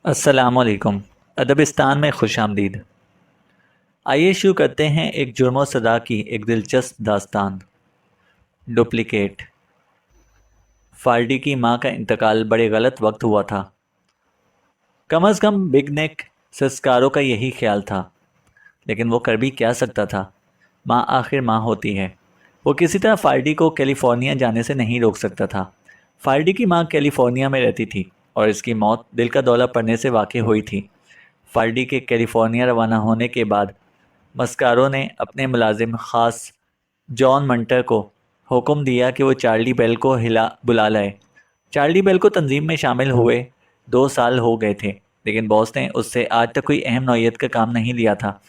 अस्सलामुअलैकुम। अदबिस्तान में खुश आमदीद। आइए शुरू करते हैं एक जुर्म सदा की एक दिलचस्प दास्तान। डुप्लिकेट। फाल्डी की मां का इंतकाल बड़े गलत वक्त हुआ था। कम अज़ कम बिग नेक संस्कारों का यही ख्याल था, लेकिन वो कर भी क्या सकता था। माँ आखिर माँ होती है। वो किसी तरह फाल्डी को कैलिफोर्निया जाने से नहीं रोक सकता था। फाल्डी की माँ कैलिफोर्निया में रहती थी और इसकी मौत दिल का दौरा पड़ने से वाक़ई हुई थी। फाल्डी के कैलिफोर्निया रवाना होने के बाद मस्कारो ने अपने मुलाजिम ख़ास जॉन मंटर को हुक्म दिया कि वो चार्ली बेल को हिला बुला लाए। चार्ली बेल को तंजीम में शामिल हुए 2 साल हो गए थे, लेकिन बॉस ने उससे आज तक कोई अहम नौयत का काम नहीं लिया था।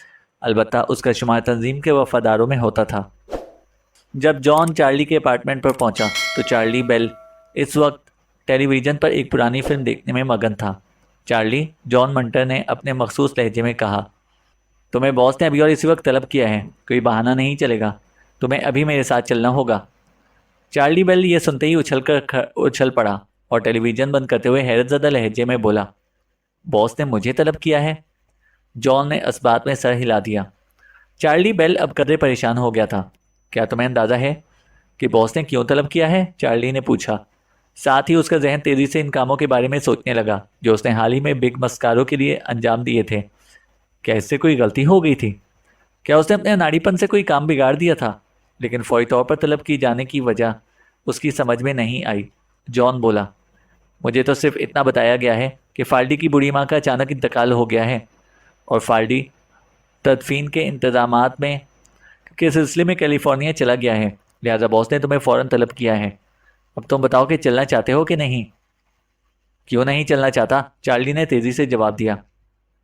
अलबत्ता उसका शुमार तंजीम के वफादारों में होता था। जब जॉन चार्ली के अपार्टमेंट पर पहुंचा तो चार्ली बेल इस वक्त टेलीविज़न पर एक पुरानी फिल्म देखने में मगन था। चार्ली, जॉन मंटर ने अपने मखसूस लहजे में कहा, तुम्हें बॉस ने अभी और इसी वक्त तलब किया है। कोई बहाना नहीं चलेगा। तुम्हें अभी मेरे साथ चलना होगा। चार्ली बेल ये सुनते ही उछल पड़ा और टेलीविज़न बंद करते हुए हैरतज़दा लहजे में बोला, बॉस ने मुझे तलब किया है? जॉन ने इस बात में सर हिला दिया। चार्ली बेल अब कदरे परेशान हो गया था। क्या तुम्हें अंदाज़ा है कि बॉस ने क्यों तलब किया है? चार्ली ने पूछा। साथ ही उसका जहन तेज़ी से इन कामों के बारे में सोचने लगा जो उसने हाल ही में बिग मस्कारों के लिए अंजाम दिए थे। क्या इससे कोई गलती हो गई थी? क्या उसने अपने नाड़ीपन से कोई काम बिगाड़ दिया था? लेकिन फौरी तौर पर तलब की जाने की वजह उसकी समझ में नहीं आई। जॉन बोला, मुझे तो सिर्फ इतना बताया गया है कि फाल्डी की बूढ़ी माँ का अचानक इंतकाल हो गया है और फाल्डी तदफीन के इंतजामात में के सिलसिले में कैलिफोर्निया चला गया है। लिहाजा बॉस ने तुम्हें फ़ौरन तलब किया है। अब तुम बताओ कि चलना चाहते हो कि नहीं? क्यों नहीं चलना चाहता? चार्ली ने तेज़ी से जवाब दिया।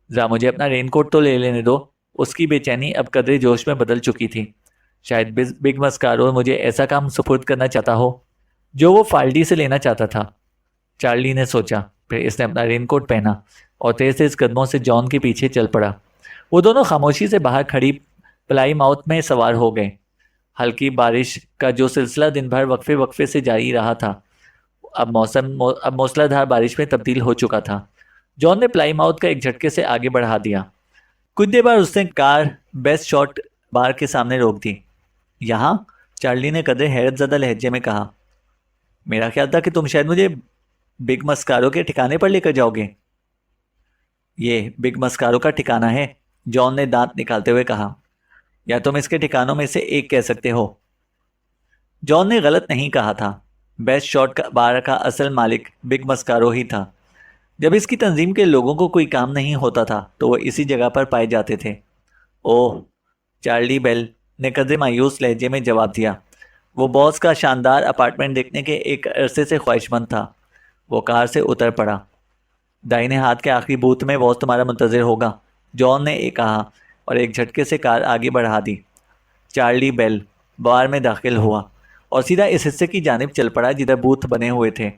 ज़रा मुझे अपना रेनकोट तो ले लेने दो। उसकी बेचैनी अब कदरे जोश में बदल चुकी थी। शायद बिग मस्कारो मुझे ऐसा काम सुपुर्द करना चाहता हो जो वो फाल्डी से लेना चाहता था। चार्ली ने सोचा। फिर इसने अपना रेनकोट पहना और तेज तेज कदमों से जॉन के पीछे चल पड़ा। वो दोनों खामोशी से बाहर खड़ी प्लाई माउथ में सवार हो गए। हल्की बारिश का जो सिलसिला दिन भर वक्फे वक्फे से जारी रहा था, अब मूसलाधार बारिश में तब्दील हो चुका था। जॉन ने प्लाई माउथ का एक झटके से आगे बढ़ा दिया। कुछ देर बाद उसने कार बेस्ट शॉट बार के सामने रोक दी। यहाँ? चार्ली ने कदरे हैरतज़दा लहजे में कहा। मेरा ख्याल था कि तुम शायद मुझे बिग मस्कारो के ठिकाने पर लेकर जाओगे। ये बिग मस्कारो का ठिकाना है, जॉन ने दांत निकालते हुए कहा। या तुम इसके ठिकानों में से एक कह सकते हो। जॉन ने गलत नहीं कहा था। बेस्ट शॉट का बार का असल मालिक बिग मस्कारो ही था। जब इसकी तंजीम के लोगों को कोई काम नहीं होता था तो वो इसी जगह पर पाए जाते थे। ओह, चार्ली बेल ने कदरे मायूस लहजे में जवाब दिया। वो बॉस का शानदार अपार्टमेंट देखने के एक अरसे से ख्वाहिशमंद था। वो कार से उतर पड़ा। दाहिने हाथ के आखिरी बूथ में बॉस तुम्हारा मुंतज़िर होगा, जॉन ने एक कहा और एक झटके से कार आगे बढ़ा दी। चार्ली बेल बार में दाखिल हुआ और सीधा इस हिस्से की जानिब चल पड़ा जिधर बूथ बने हुए थे।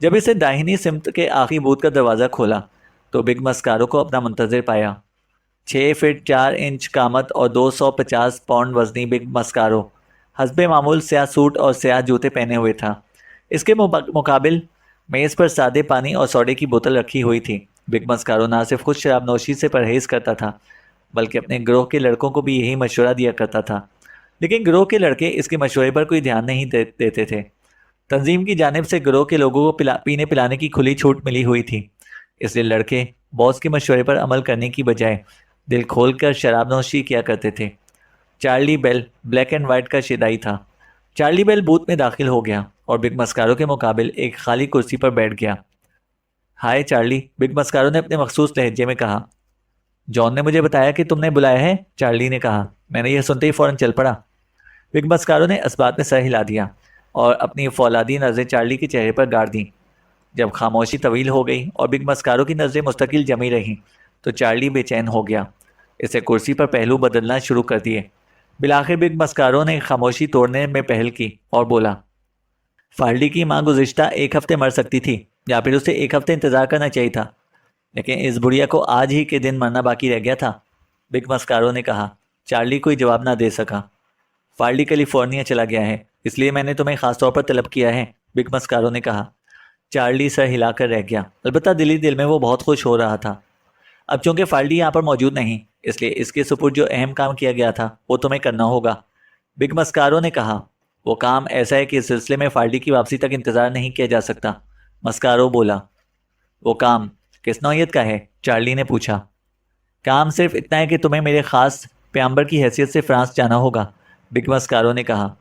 जब इसे दाहिनी सिमत के आखिरी बूथ का दरवाज़ा खोला तो बिग मस्कारो को अपना मुंतज़िर पाया। 6 फीट 4 इंच कामत और 250 पाउंड वजनी बिग मस्कारो हस्बे मामूल स्याह सूट और स्याह जूते पहने हुए था। इसके मुकाबिल मेज़ पर सादे पानी और सोडे की बोतल रखी हुई थी। बिग मस्कारो ना सिर्फ खुद शराब नोशी से परहेज़ करता था, बल्कि अपने गिरोह के लड़कों को भी यही मशवरा दिया करता था। लेकिन गिरोह के लड़के इसके मशवरे पर कोई ध्यान नहीं देते थे। तंजीम की जानिब से गिरोह के लोगों को पीने पिलाने की खुली छूट मिली हुई थी, इसलिए लड़के बॉस के मशवरे पर अमल करने की बजाय दिल खोलकर शराब नोशी किया करते थे। चार्ली बेल ब्लैक एंड वाइट का शिदाई था। चार्ली बेल बूथ में दाखिल हो गया और बिग मस्कारो के मुकाबिल एक खाली कुर्सी पर बैठ गया। हाय चार्ली, बिग मस्कारो ने अपने मखसूस लहजे में कहा। जॉन ने मुझे बताया कि तुमने बुलाया है, चार्ली ने कहा। मैंने यह सुनते ही फ़ौरन चल पड़ा। बिग मस्कारो ने इस बात में सर हिला दिया और अपनी फौलादी नज़रें चार्ली के चेहरे पर गाड़ दी। जब खामोशी तवील हो गई और बिग मस्कारो की नज़रें मुस्तकिल जमी रहीं तो चार्ली बेचैन हो गया। इसे कुर्सी पर पहलू बदलना शुरू कर दिए। बिलाखिर बिग मस्कारो ने खामोशी तोड़ने में पहल की और बोला, फाल्डी की माँ गुज़िश्ता एक हफ्ते मर सकती थी, या फिर उसे एक हफ्ते इंतज़ार करना चाहिए था, लेकिन इस बुढ़िया को आज ही के दिन मरना बाकी रह गया था। बिग मस्कारो ने कहा। चार्ली कोई जवाब ना दे सका। फाल्डी कैलिफोर्निया चला गया है, इसलिए मैंने तुम्हें ख़ास तौर पर तलब किया है, बिग मस्कारो ने कहा। चार्ली सर हिलाकर रह गया। अलबत्ता दिली दिल में वो बहुत खुश हो रहा था। अब चूंकि फाल्डी यहाँ पर मौजूद नहीं, इसलिए इसके सुपुर्द जो अहम काम किया गया था वो तुम्हें करना होगा, बिग मस्कारो ने कहा। वो काम ऐसा है कि इस सिलसिले में फाल्डी की वापसी तक इंतजार नहीं किया जा सकता, मस्कारो बोला। वो काम किस नौयत का है? चार्ली ने पूछा। काम सिर्फ इतना है कि तुम्हें मेरे खास प्यांबर की हैसियत से फ्रांस जाना होगा, बिग मस्कारो ने कहा।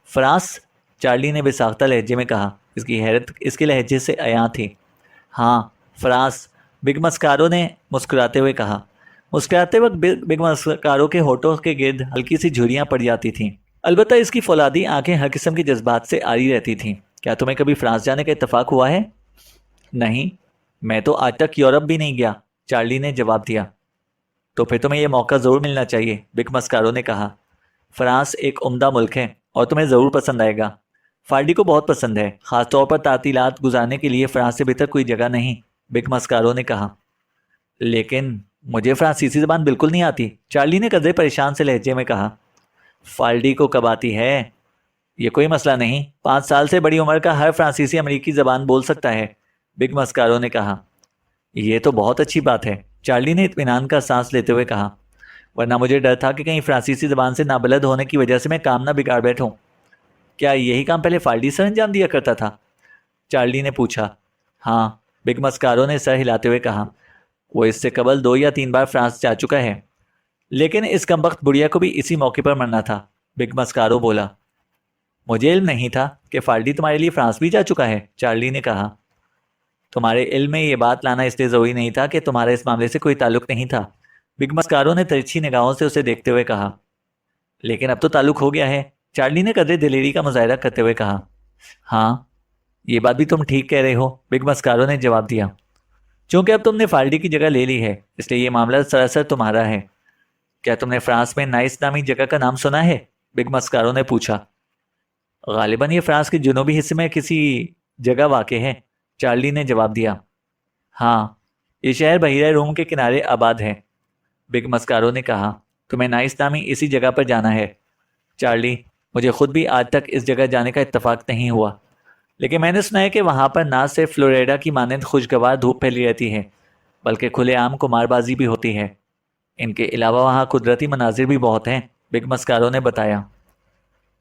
फ्रांस? चार्ली ने बेसाख्ता लहजे में कहा। इसकी हैरत इसके लहजे से अयां थी। हाँ, फ्रांस, बिग मस्कारो ने मुस्कुराते हुए कहा। मुस्कुराते वक्त बिग मस्कारो के होठों के गिर्द हल्की सी झुर्रियां पड़ जाती थीं। अलबत्ता इसकी फौलादी आंखें हर किस्म के जज्बात से आरी रहती थीं। क्या तुम्हें कभी फ्रांस जाने का इत्तेफाक हुआ है? नहीं, मैं तो आज तक यूरोप भी नहीं गया, चार्ली ने जवाब दिया। तो फिर तुम्हें यह मौका ज़रूर मिलना चाहिए, बिग मस्कारो ने कहा। फ्रांस एक उम्दा मुल्क है और तुम्हें ज़रूर पसंद आएगा। फाल्डी को बहुत पसंद है, ख़ासतौर पर तातीलात गुजारने के लिए फ्रांस से बेहतर कोई जगह नहीं, बिग मस्कारो ने कहा। लेकिन मुझे फ्रांसीसी ज़बान बिल्कुल नहीं आती, चार्ली ने कदरे परेशान से लहजे में कहा। फाल्डी को कब आती है? ये कोई मसला नहीं, 5 साल से बड़ी उम्र का हर फ्रांसीसी अमरीकी ज़बान बोल सकता है, बिग मस्कारो ने कहा। यह तो बहुत अच्छी बात है, चार्ली ने इत्मीनान का सांस लेते हुए कहा। वरना मुझे डर था कि कहीं फ्रांसीसी ज़बान से नाबलद होने की वजह से मैं काम ना बिगाड़ बैठूं। क्या यही काम पहले फाल्डी सर अंजाम दिया करता था? चार्ली ने पूछा। हाँ, बिग मस्कारो ने सर हिलाते हुए कहा। वो इससे कबल 2 या 3 बार फ्रांस जा चुका है, लेकिन इस कमबख्त बुढ़िया को भी इसी मौके पर मरना था, बिग मस्कारो बोला। मुझे इल्म नहीं था कि फाल्डी तुम्हारे लिए फ्रांस भी जा चुका है, चार्ली ने कहा। तुम्हारे इल्म में ये बात लाना इसलिए ज़रूरी नहीं था कि तुम्हारा इस मामले से कोई ताल्लुक नहीं था, बिग मस्कारो ने तिरछी निगाहों से उसे देखते हुए कहा। लेकिन अब तो ताल्लुक हो गया है, चार्ली ने कदरे दिलेरी का मुजाहरा करते हुए कहा। हाँ, ये बात भी तुम ठीक कह रहे हो, बिग मस्कारो ने जवाब दिया। चूंकि अब तुमने फाल्डी की जगह ले ली है, इसलिए ये मामला सरासर तुम्हारा है। क्या तुमने फ्रांस में नाइस नामी जगह का नाम सुना है? बिग मस्कारो ने पूछा। गालिबन ये फ्रांस के जनूबी हिस्से में किसी जगह वाक़ है, चार्ली ने जवाब दिया। हाँ, ये शहर बहीरा रूम के किनारे आबाद है, बिग मस्कारो ने कहा। तुम्हें नाइस नामी इसी जगह पर जाना है, चार्ली। मुझे खुद भी आज तक इस जगह जाने का इत्तेफाक नहीं हुआ, लेकिन मैंने सुना है कि वहाँ पर ना सिर्फ फ्लोरिडा की मानंद खुशगवार धूप फैली रहती है, बल्कि खुलेआम कुमारबाजी भी होती है। इनके अलावा वहाँ कुदरती मनाजिर भी बहुत हैं, बिग मस्कारो ने बताया।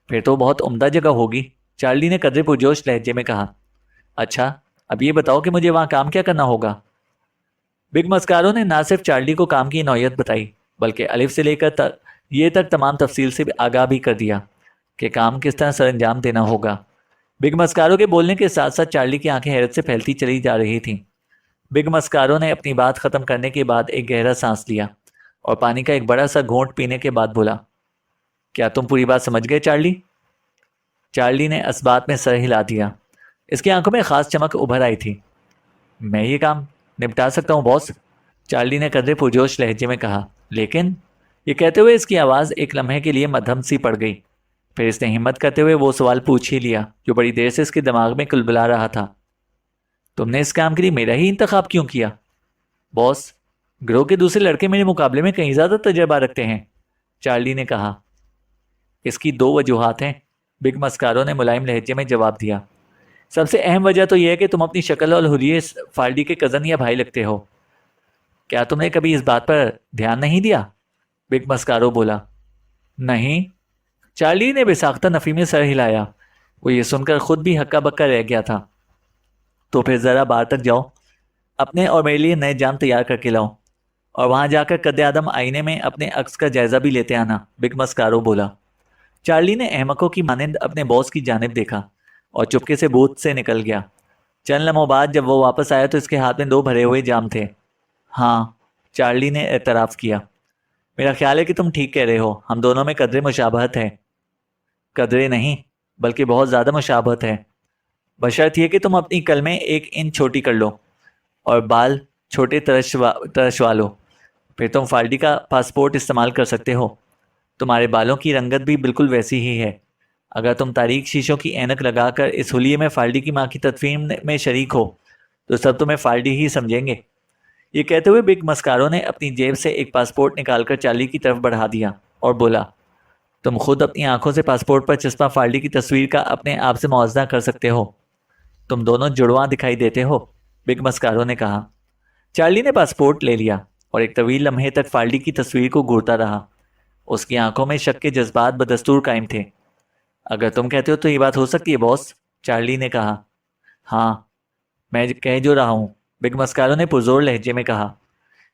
फिर तो बहुत उम्दा जगह होगी, चार्ली ने कदरे पुरजोश लहजे में कहा। अच्छा, अब ये बताओ कि मुझे वहाँ काम क्या करना होगा? बिग मस्कारो ने ना सिर्फ चार्ली को काम की नौयत बताई, बल्कि अलिफ से लेकर ये तक तमाम तफसील से आगाह भी कर दिया कि काम किस तरह सरअंजाम देना होगा। बिग मस्कारो के बोलने के साथ साथ चार्ली की आंखें हैरत से फैलती चली जा रही थीं। बिग मस्कारो ने अपनी बात ख़त्म करने के बाद एक गहरा सांस लिया और पानी का एक बड़ा सा घूंट पीने के बाद बोला। क्या तुम पूरी बात समझ गए, चार्ली? चार्ली ने असबात में सर हिला दिया। इसकी आंखों में ख़ास चमक उभर आई थी। मैं ये काम निपटा सकता हूँ बॉस, चार्ली ने कदरे पुरजोश लहजे में कहा। लेकिन ये कहते हुए इसकी आवाज़ एक लम्हे के लिए मध्यम सी पड़ गई। फिर इसने हिम्मत करते हुए वो सवाल पूछ ही लिया जो बड़ी देर से इसके दिमाग में कुलबुला रहा था। तुमने इस काम के लिए मेरा ही इंतखाब क्यों किया? बॉस, ग्रोह के दूसरे लड़के मेरे मुकाबले में कहीं ज़्यादा तजर्बा रखते हैं, चार्ली ने कहा। इसकी 2 वजूहात हैं, बिग मस्कारो ने मुलायम लहजे में जवाब दिया। सबसे अहम वजह तो यह है कि तुम अपनी शक्ल और हुलिये फाल्डी के कज़न या भाई लगते हो। क्या तुमने कभी इस बात पर ध्यान नहीं दिया? बिग मस्कारो बोला। नहीं, चार्ली ने बेसाख्ता नफ़ी में सर हिलाया। वो ये सुनकर खुद भी हक्का बक्का रह गया था। तो फिर ज़रा बाहर तक जाओ, अपने और मेरे लिए नए जाम तैयार करके लाओ, और वहाँ जाकर कद्दे आदम आईने में अपने अक्स का जायज़ा भी लेते आना, बिग मस्कारो बोला। चार्ली ने अहमकों की मानंद अपने बॉस की जानिब देखा और चुपके से बूथ से निकल गया। चंद लम्हों बाद जब वो वापस आया तो इसके हाथ में 2 भरे हुए जाम थे। हाँ, चार्ली ने एतराफ़ किया। मेरा ख्याल है कि तुम ठीक कह रहे हो, हम दोनों में कदरे मुशाबहत है। कदरे नहीं, बल्कि बहुत ज़्यादा मुशाबहत है। बशर्त यह कि तुम अपनी कलमें 1 इंच छोटी कर लो और बाल छोटे तरशवा लो। फिर तुम फाल्डी का पासपोर्ट इस्तेमाल कर सकते हो। तुम्हारे बालों की रंगत भी बिल्कुल वैसी ही है। अगर तुम तारीक शीशों की ऐनक लगाकर इस हुलिये में फाल्डी की माँ की तदफीन में शरीक हो तो सब तुम्हें फाल्डी ही समझेंगे। ये कहते हुए बिग मस्कारो ने अपनी जेब से एक पासपोर्ट निकालकर चार्ली की तरफ बढ़ा दिया और बोला, तुम खुद अपनी आंखों से पासपोर्ट पर चस्पा फाल्डी की तस्वीर का अपने आप से मुआवजा कर सकते हो। तुम दोनों जुड़वा दिखाई देते हो, बिग मस्कारो ने कहा। चार्ली ने पासपोर्ट ले लिया और एक तवील लम्हे तक फाल्डी की तस्वीर को घूरता रहा। उसकी आंखों में शक के जज्बात बदस्तूर कायम थे। अगर तुम कहते हो तो ये बात हो सकती है बॉस, चार्ली ने कहा। हाँ, मैं कह जो रहा हूँ, बिग मस्कारो ने पुरजोर लहजे में कहा।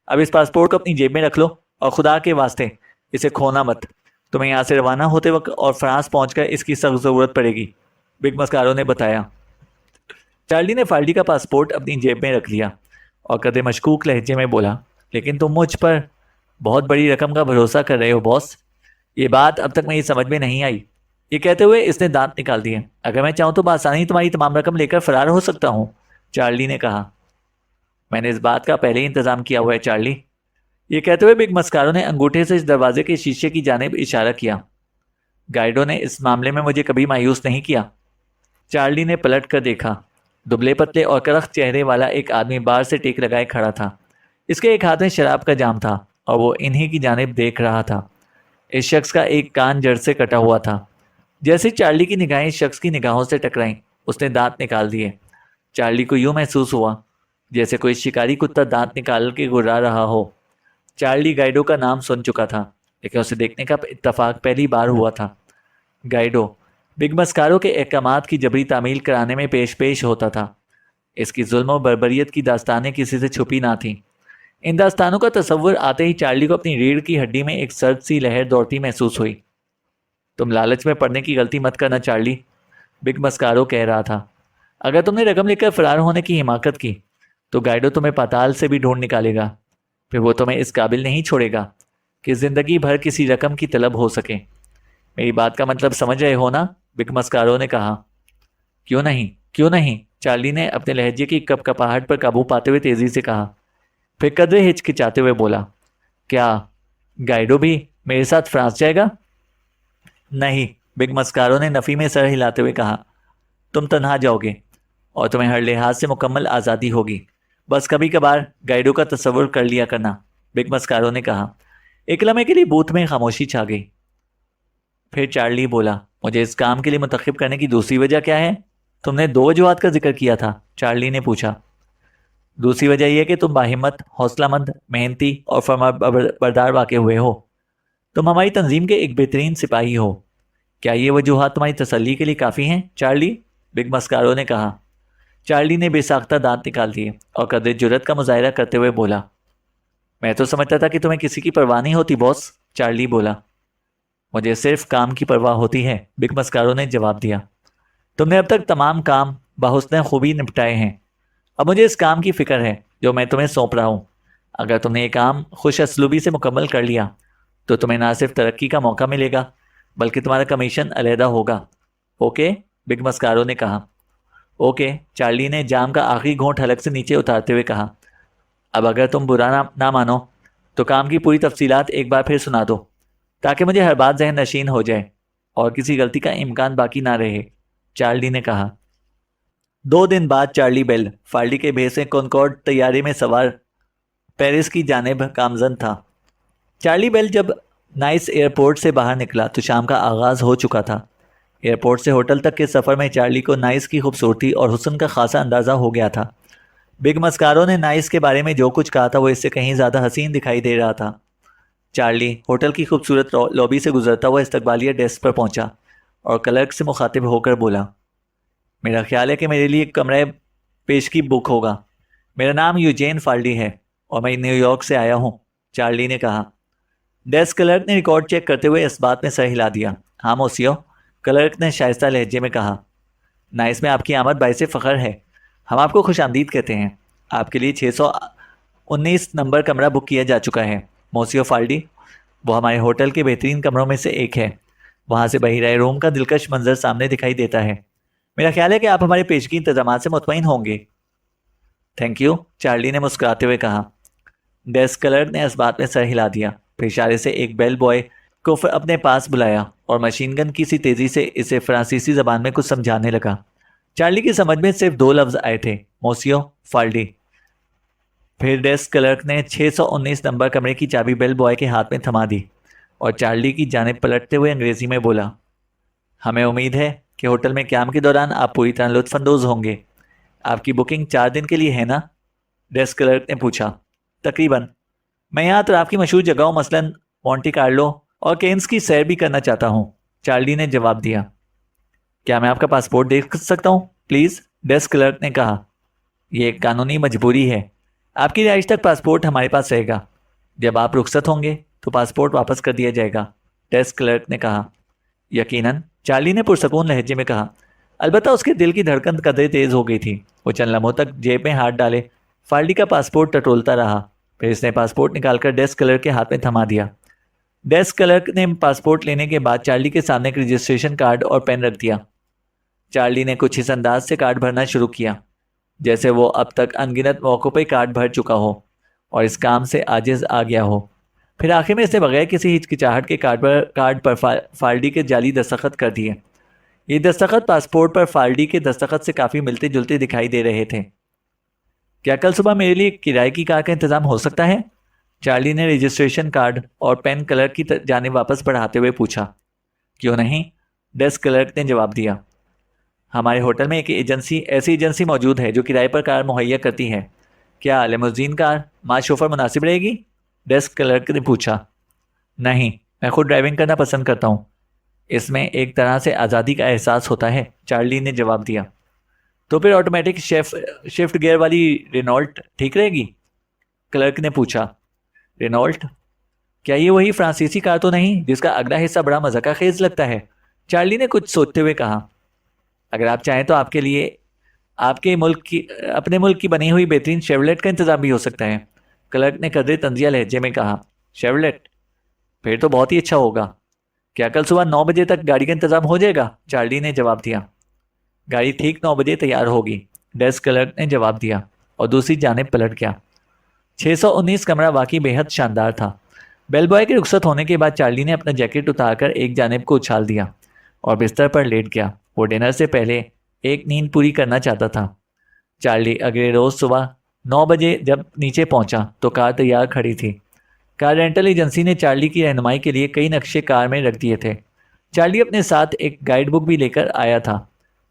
अब इस पासपोर्ट को अपनी जेब में रख लो और खुदा के वास्ते इसे खोना मत। तुम्हें यहाँ से रवाना होते वक्त और फ्रांस पहुंचकर इसकी सख्त ज़रूरत पड़ेगी, बिग मस्कारो ने बताया। चार्ली ने फाल्डी का पासपोर्ट अपनी जेब में रख लिया और कदे मशकूक लहजे में बोला, लेकिन तुम मुझ पर बहुत बड़ी रकम का भरोसा कर रहे हो बॉस। ये बात अब तक मेरी समझ में नहीं आई। ये कहते हुए इसने दांत निकाल दिए। अगर मैं चाहूँ तो बआसानी तुम्हारी तमाम रकम लेकर फरार हो सकता हूँ, चार्ली ने कहा। मैंने इस बात का पहले ही इंतजाम किया हुआ है चार्ली। ये कहते हुए बिग मस्कारो ने अंगूठे से इस दरवाजे के शीशे की जानिब इशारा किया। गाइडो ने इस मामले में मुझे कभी मायूस नहीं किया। चार्ली ने पलट कर देखा। दुबले पतले और करख्त चेहरे वाला एक आदमी बार से टेक लगाए खड़ा था। इसके एक हाथ में शराब का जाम था और वो इन्हीं की जानिब देख रहा था। इस शख्स का एक कान जड़ से कटा हुआ था। जैसे चार्ली की निगाहें इस शख्स की निगाहों से टकराईं, उसने दांत निकाल दिए। चार्ली को यूं महसूस हुआ जैसे कोई शिकारी कुत्ता दांत निकाल के गुर्रा रहा हो। चार्ली गाइडो का नाम सुन चुका था, लेकिन उसे देखने का इत्तफाक पहली बार हुआ था। गाइडो बिग मस्कारो के अहकामात की जबरी तामील कराने में पेश पेश होता था। इसकी जुल्म और बर्बरियत की दास्तानें किसी से छुपी ना थीं। इन दास्तानों का तस्वुर आते ही चार्ली को अपनी रीढ़ की हड्डी में एक सर्द सी लहर दौड़ती महसूस हुई। तुम लालच में पड़ने की गलती मत करना चार्ली, बिग मस्कारो कह रहा था। अगर तुमने रकम लेकर फरार होने की हिमाकत की तो गाइडो तुम्हें पाताल से भी ढूंढ निकालेगा। फिर वो तुम्हें इस काबिल नहीं छोड़ेगा कि जिंदगी भर किसी रकम की तलब हो सके। मेरी बात का मतलब समझ रहे हो ना, बिग मस्कारो ने कहा। क्यों नहीं, क्यों नहीं, चार्ली ने अपने लहजे की कपकपाहट पर काबू पाते हुए तेजी से कहा। फिर कदरे हिचकिचाते हुए बोला, क्या गाइडो भी मेरे साथ फ्रांस जाएगा? नहीं, बिग मस्कारो ने नफ़ी में सर हिलाते हुए कहा। तुम तन्हा जाओगे और तुम्हें हर लिहाज से मुकम्मल आज़ादी होगी। बस कभी कभार गाइडो का तस्वुर कर लिया करना, बिग मस्कारो ने कहा। एक लम्हे के लिए बूथ में खामोशी छा गई। फिर चार्ली बोला, मुझे इस काम के लिए मुंतखब करने की दूसरी वजह क्या है? तुमने दो वजूहात का जिक्र किया था, चार्ली ने पूछा। दूसरी वजह यह कि तुम बाहिम्मत, हौसलामंद, मेहनती और फरमाबरदार वाक़े हुए हो। तुम हमारी तंजीम के एक बेहतरीन सिपाही हो। क्या ये वजूहात तुम्हारी तसल्ली के लिए काफ़ी हैं, चार्ली? बिग मस्कारो ने कहा। चार्ली ने बेसाख्ता दांत निकाल दिए और कदर जुर्रत का मुजाहरा करते हुए बोला, मैं तो समझता था कि तुम्हें किसी की परवाह नहीं होती बॉस, चार्ली बोला। मुझे सिर्फ काम की परवाह होती है, बिग मस्कारो ने जवाब दिया। तुमने अब तक तमाम काम बहुस्न खूबी निपटाए हैं। अब मुझे इस काम की फ़िक्र है जो मैं तुम्हें सौंप रहा हूँ। अगर तुमने ये काम खुश असलूबी से मुकम्मल कर लिया तो तुम्हें ना सिर्फ तरक्की का मौका मिलेगा बल्कि तुम्हारा कमीशन अलहदा होगा। ओके, बिग मस्कारो ने कहा। ओके, चार्ली ने जाम का आखिरी घोंट हलक से नीचे उतारते हुए कहा। अब अगर तुम बुरा ना मानो तो काम की पूरी तफसीलात एक बार फिर सुना दो ताकि मुझे हर बात जहन नशीन हो जाए और किसी गलती का इम्कान बाकी ना रहे, चार्ली ने कहा। 2 दिन बाद चार्ली बेल फाल्डी के भेसे कॉनकॉर्ड तैयारी में सवार पेरिस की जानिब गामजन था। चार्ली बेल जब नाइस एयरपोर्ट से बाहर निकला तो शाम का आगाज़ हो चुका था। एयरपोर्ट से होटल तक के सफ़र में चार्ली को नाइस की खूबसूरती और हुस्न का खासा अंदाज़ा हो गया था। बिग मस्कारो ने नाइस के बारे में जो कुछ कहा था वो इससे कहीं ज़्यादा हसीन दिखाई दे रहा था। चार्ली होटल की खूबसूरत लॉबी से गुजरता हुआ इस्तकबालिया डेस्क पर पहुंचा और क्लर्क से मुखातिब होकर बोला, मेरा ख्याल है कि मेरे लिए एक कमरा पेशगी बुक होगा। मेरा नाम यूजेन फाल्डी है और मैं न्यूयॉर्क से आया हूँ, चार्ली ने कहा। डेस्क क्लर्क ने रिकॉर्ड चेक करते हुए इस बात में सर हिला दिया। हाँ मोसियो, क्लर्क ने शाइस्ता लहजे में कहा। नाइस में आपकी आमद बाइसे फ़ख्र है। हम आपको खुश आमदीद कहते हैं। आपके लिए 619 नंबर कमरा बुक किया जा चुका है, मोसियो फाल्डी। वो हमारे होटल के बेहतरीन कमरों में से एक है। वहाँ से बहिराए रूम का दिलकश मंजर सामने दिखाई देता है। मेरा ख्याल है कि आप हमारे पेशगी इंतजाम से मुतमईन होंगे। थैंक यू, चार्ली ने मुस्कुराते हुए कहा। डेस्क क्लर्क ने इस बात में सर हिला दिया। फिर इशारे से एक बेल बॉय को अपने पास बुलाया और मशीन गन की सी तेज़ी से इसे फ्रांसीसी ज़बान में कुछ समझाने लगा। चार्ली की समझ में सिर्फ 2 लफ्ज़ आए थे, मोसियो फाल्डी। फिर डेस्क क्लर्क ने 619 नंबर कमरे की चाबी बेल बॉय के हाथ में थमा दी और चार्ली की जानिब पलटते हुए अंग्रेज़ी में बोला, हमें उम्मीद है कि होटल में क़याम के दौरान आप पूरी तरह लुत्फ़अंदोज़ होंगे। आपकी बुकिंग 4 दिन के लिए है ना? डेस्क क्लर्क ने पूछा। तकरीबन। मैं यहाँ तो आपकी मशहूर जगहों मसलन मोंटी कार्लो और केन्स की सैर भी करना चाहता हूँ, चार्ली ने जवाब दिया। क्या मैं आपका पासपोर्ट देख सकता हूँ प्लीज़? डेस्क क्लर्क ने कहा। यह एक कानूनी मजबूरी है। आपकी रिहाइश तक पासपोर्ट हमारे पास रहेगा। जब आप रुखसत होंगे तो पासपोर्ट वापस कर दिया जाएगा, डेस्क क्लर्क ने कहा। यकीनन, चार्ली ने पुरसकून लहजे में कहा। अलबत्ता उसके दिल की धड़कन कदरे तेज हो गई थी। वो चंद लम्हों तक जेब में हाथ डाले फाल्डी का पासपोर्ट टटोलता रहा। फिर इसने पासपोर्ट निकालकर डेस्क क्लर्क के हाथ में थमा दिया। डेस्क क्लर्क ने पासपोर्ट लेने के बाद चार्ली के सामने एक रजिस्ट्रेशन कार्ड और पेन रख दिया। चार्ली ने कुछ इस अंदाज से कार्ड भरना शुरू किया जैसे वो अब तक अनगिनत मौक़ों पर कार्ड भर चुका हो और इस काम से आजिज आ गया हो। फिर आखिर में इसने बगैर किसी हिचकिचाहट के कार्ड पर फाल्डी के जाली दस्तखत कर दिए। ये दस्तखत पासपोर्ट पर फाल्डी के दस्तखत से काफ़ी मिलते जुलते दिखाई दे रहे थे। क्या कल सुबह मेरे लिए किराए की कार का इंतज़ाम हो सकता है? चार्ली ने रजिस्ट्रेशन कार्ड और पेन क्लर्क की जानिब वापस बढ़ाते हुए पूछा। क्यों नहीं, डेस्क क्लर्क ने जवाब दिया। हमारे होटल में एक ऐसी एजेंसी मौजूद है जो किराए पर कार मुहैया करती है। क्या लिमोजीन कार माँ शोफर मुनासिब रहेगी? डेस्क क्लर्क ने पूछा। नहीं, मैं खुद ड्राइविंग करना पसंद करता हूँ। इसमें एक तरह से आज़ादी का एहसास होता है, चार्ली ने जवाब दिया। तो फिर ऑटोमेटिक शिफ्ट गियर वाली रेनॉल्ट ठीक रहेगी? क्लर्क ने पूछा। रेनॉल्ट? क्या ये वही फ्रांसीसी कार तो नहीं जिसका अगला हिस्सा बड़ा मज़ाका खेज लगता है? चार्ली ने कुछ सोचते हुए कहा। अगर आप चाहें तो आपके लिए अपने मुल्क की बनी हुई बेहतरीन शेवलेट का इंतज़ाम भी हो सकता है, क्लर्क ने कदरे तंजिया लहजे में कहा। शेवलेट? फिर तो बहुत ही अच्छा होगा। क्या कल सुबह 9 बजे तक गाड़ी का इंतज़ाम हो जाएगा? चार्ली ने जवाब दिया। गाड़ी ठीक 9 बजे तैयार होगी, डेस्क क्लर्क ने जवाब दिया और दूसरी जानिब पलट गया। 619 कमरा वाकई बेहद शानदार था। बेलबॉय के रुखसत होने के बाद चार्ली ने अपना जैकेट उतारकर एक जानिब को उछाल दिया और बिस्तर पर लेट गया। वो डिनर से पहले एक नींद पूरी करना चाहता था। चार्ली अगले रोज़ सुबह 9 बजे जब नीचे पहुंचा तो कार तैयार खड़ी थी। कार रेंटल एजेंसी ने चार्ली की रहनुमाई के लिए कई नक्शे कार में रख दिए थे। चार्ली अपने साथ एक गाइड बुक भी लेकर आया था।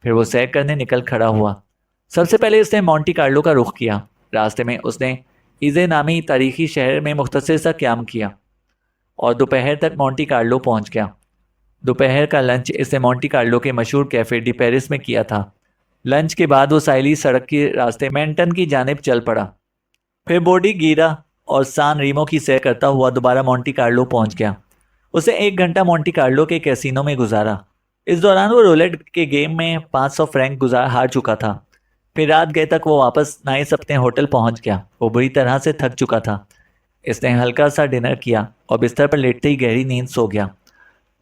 फिर वो सैर करने निकल खड़ा हुआ। सबसे पहले उसने मोंटी कार्लो का रुख किया। रास्ते में उसने इज़े नामी तारीखी शहर में मुख्तसर सा क़याम किया और दोपहर तक मोंटी कार्लो पहुंच गया। दोपहर का लंच इसने मोंटी कार्लो के मशहूर कैफ़े डी पेरिस में किया था। लंच के बाद वो साइली सड़क के रास्ते मेंटन की जानिब चल पड़ा। फिर बोडी गिरा और सान रीमो की सैर करता हुआ दोबारा मोंटी कार्लो पहुंच गया। उसे 1 घंटा मोंटी कार्लो के कैसीनो में गुजारा। इस दौरान वो रोलेट के गेम में 500 फ्रैंक हार चुका था। फिर रात गए तक वो वापस नाइस अपने होटल पहुंच गया। वो बुरी तरह से थक चुका था। इसने हल्का सा डिनर किया और बिस्तर पर लेटते ही गहरी नींद सो गया।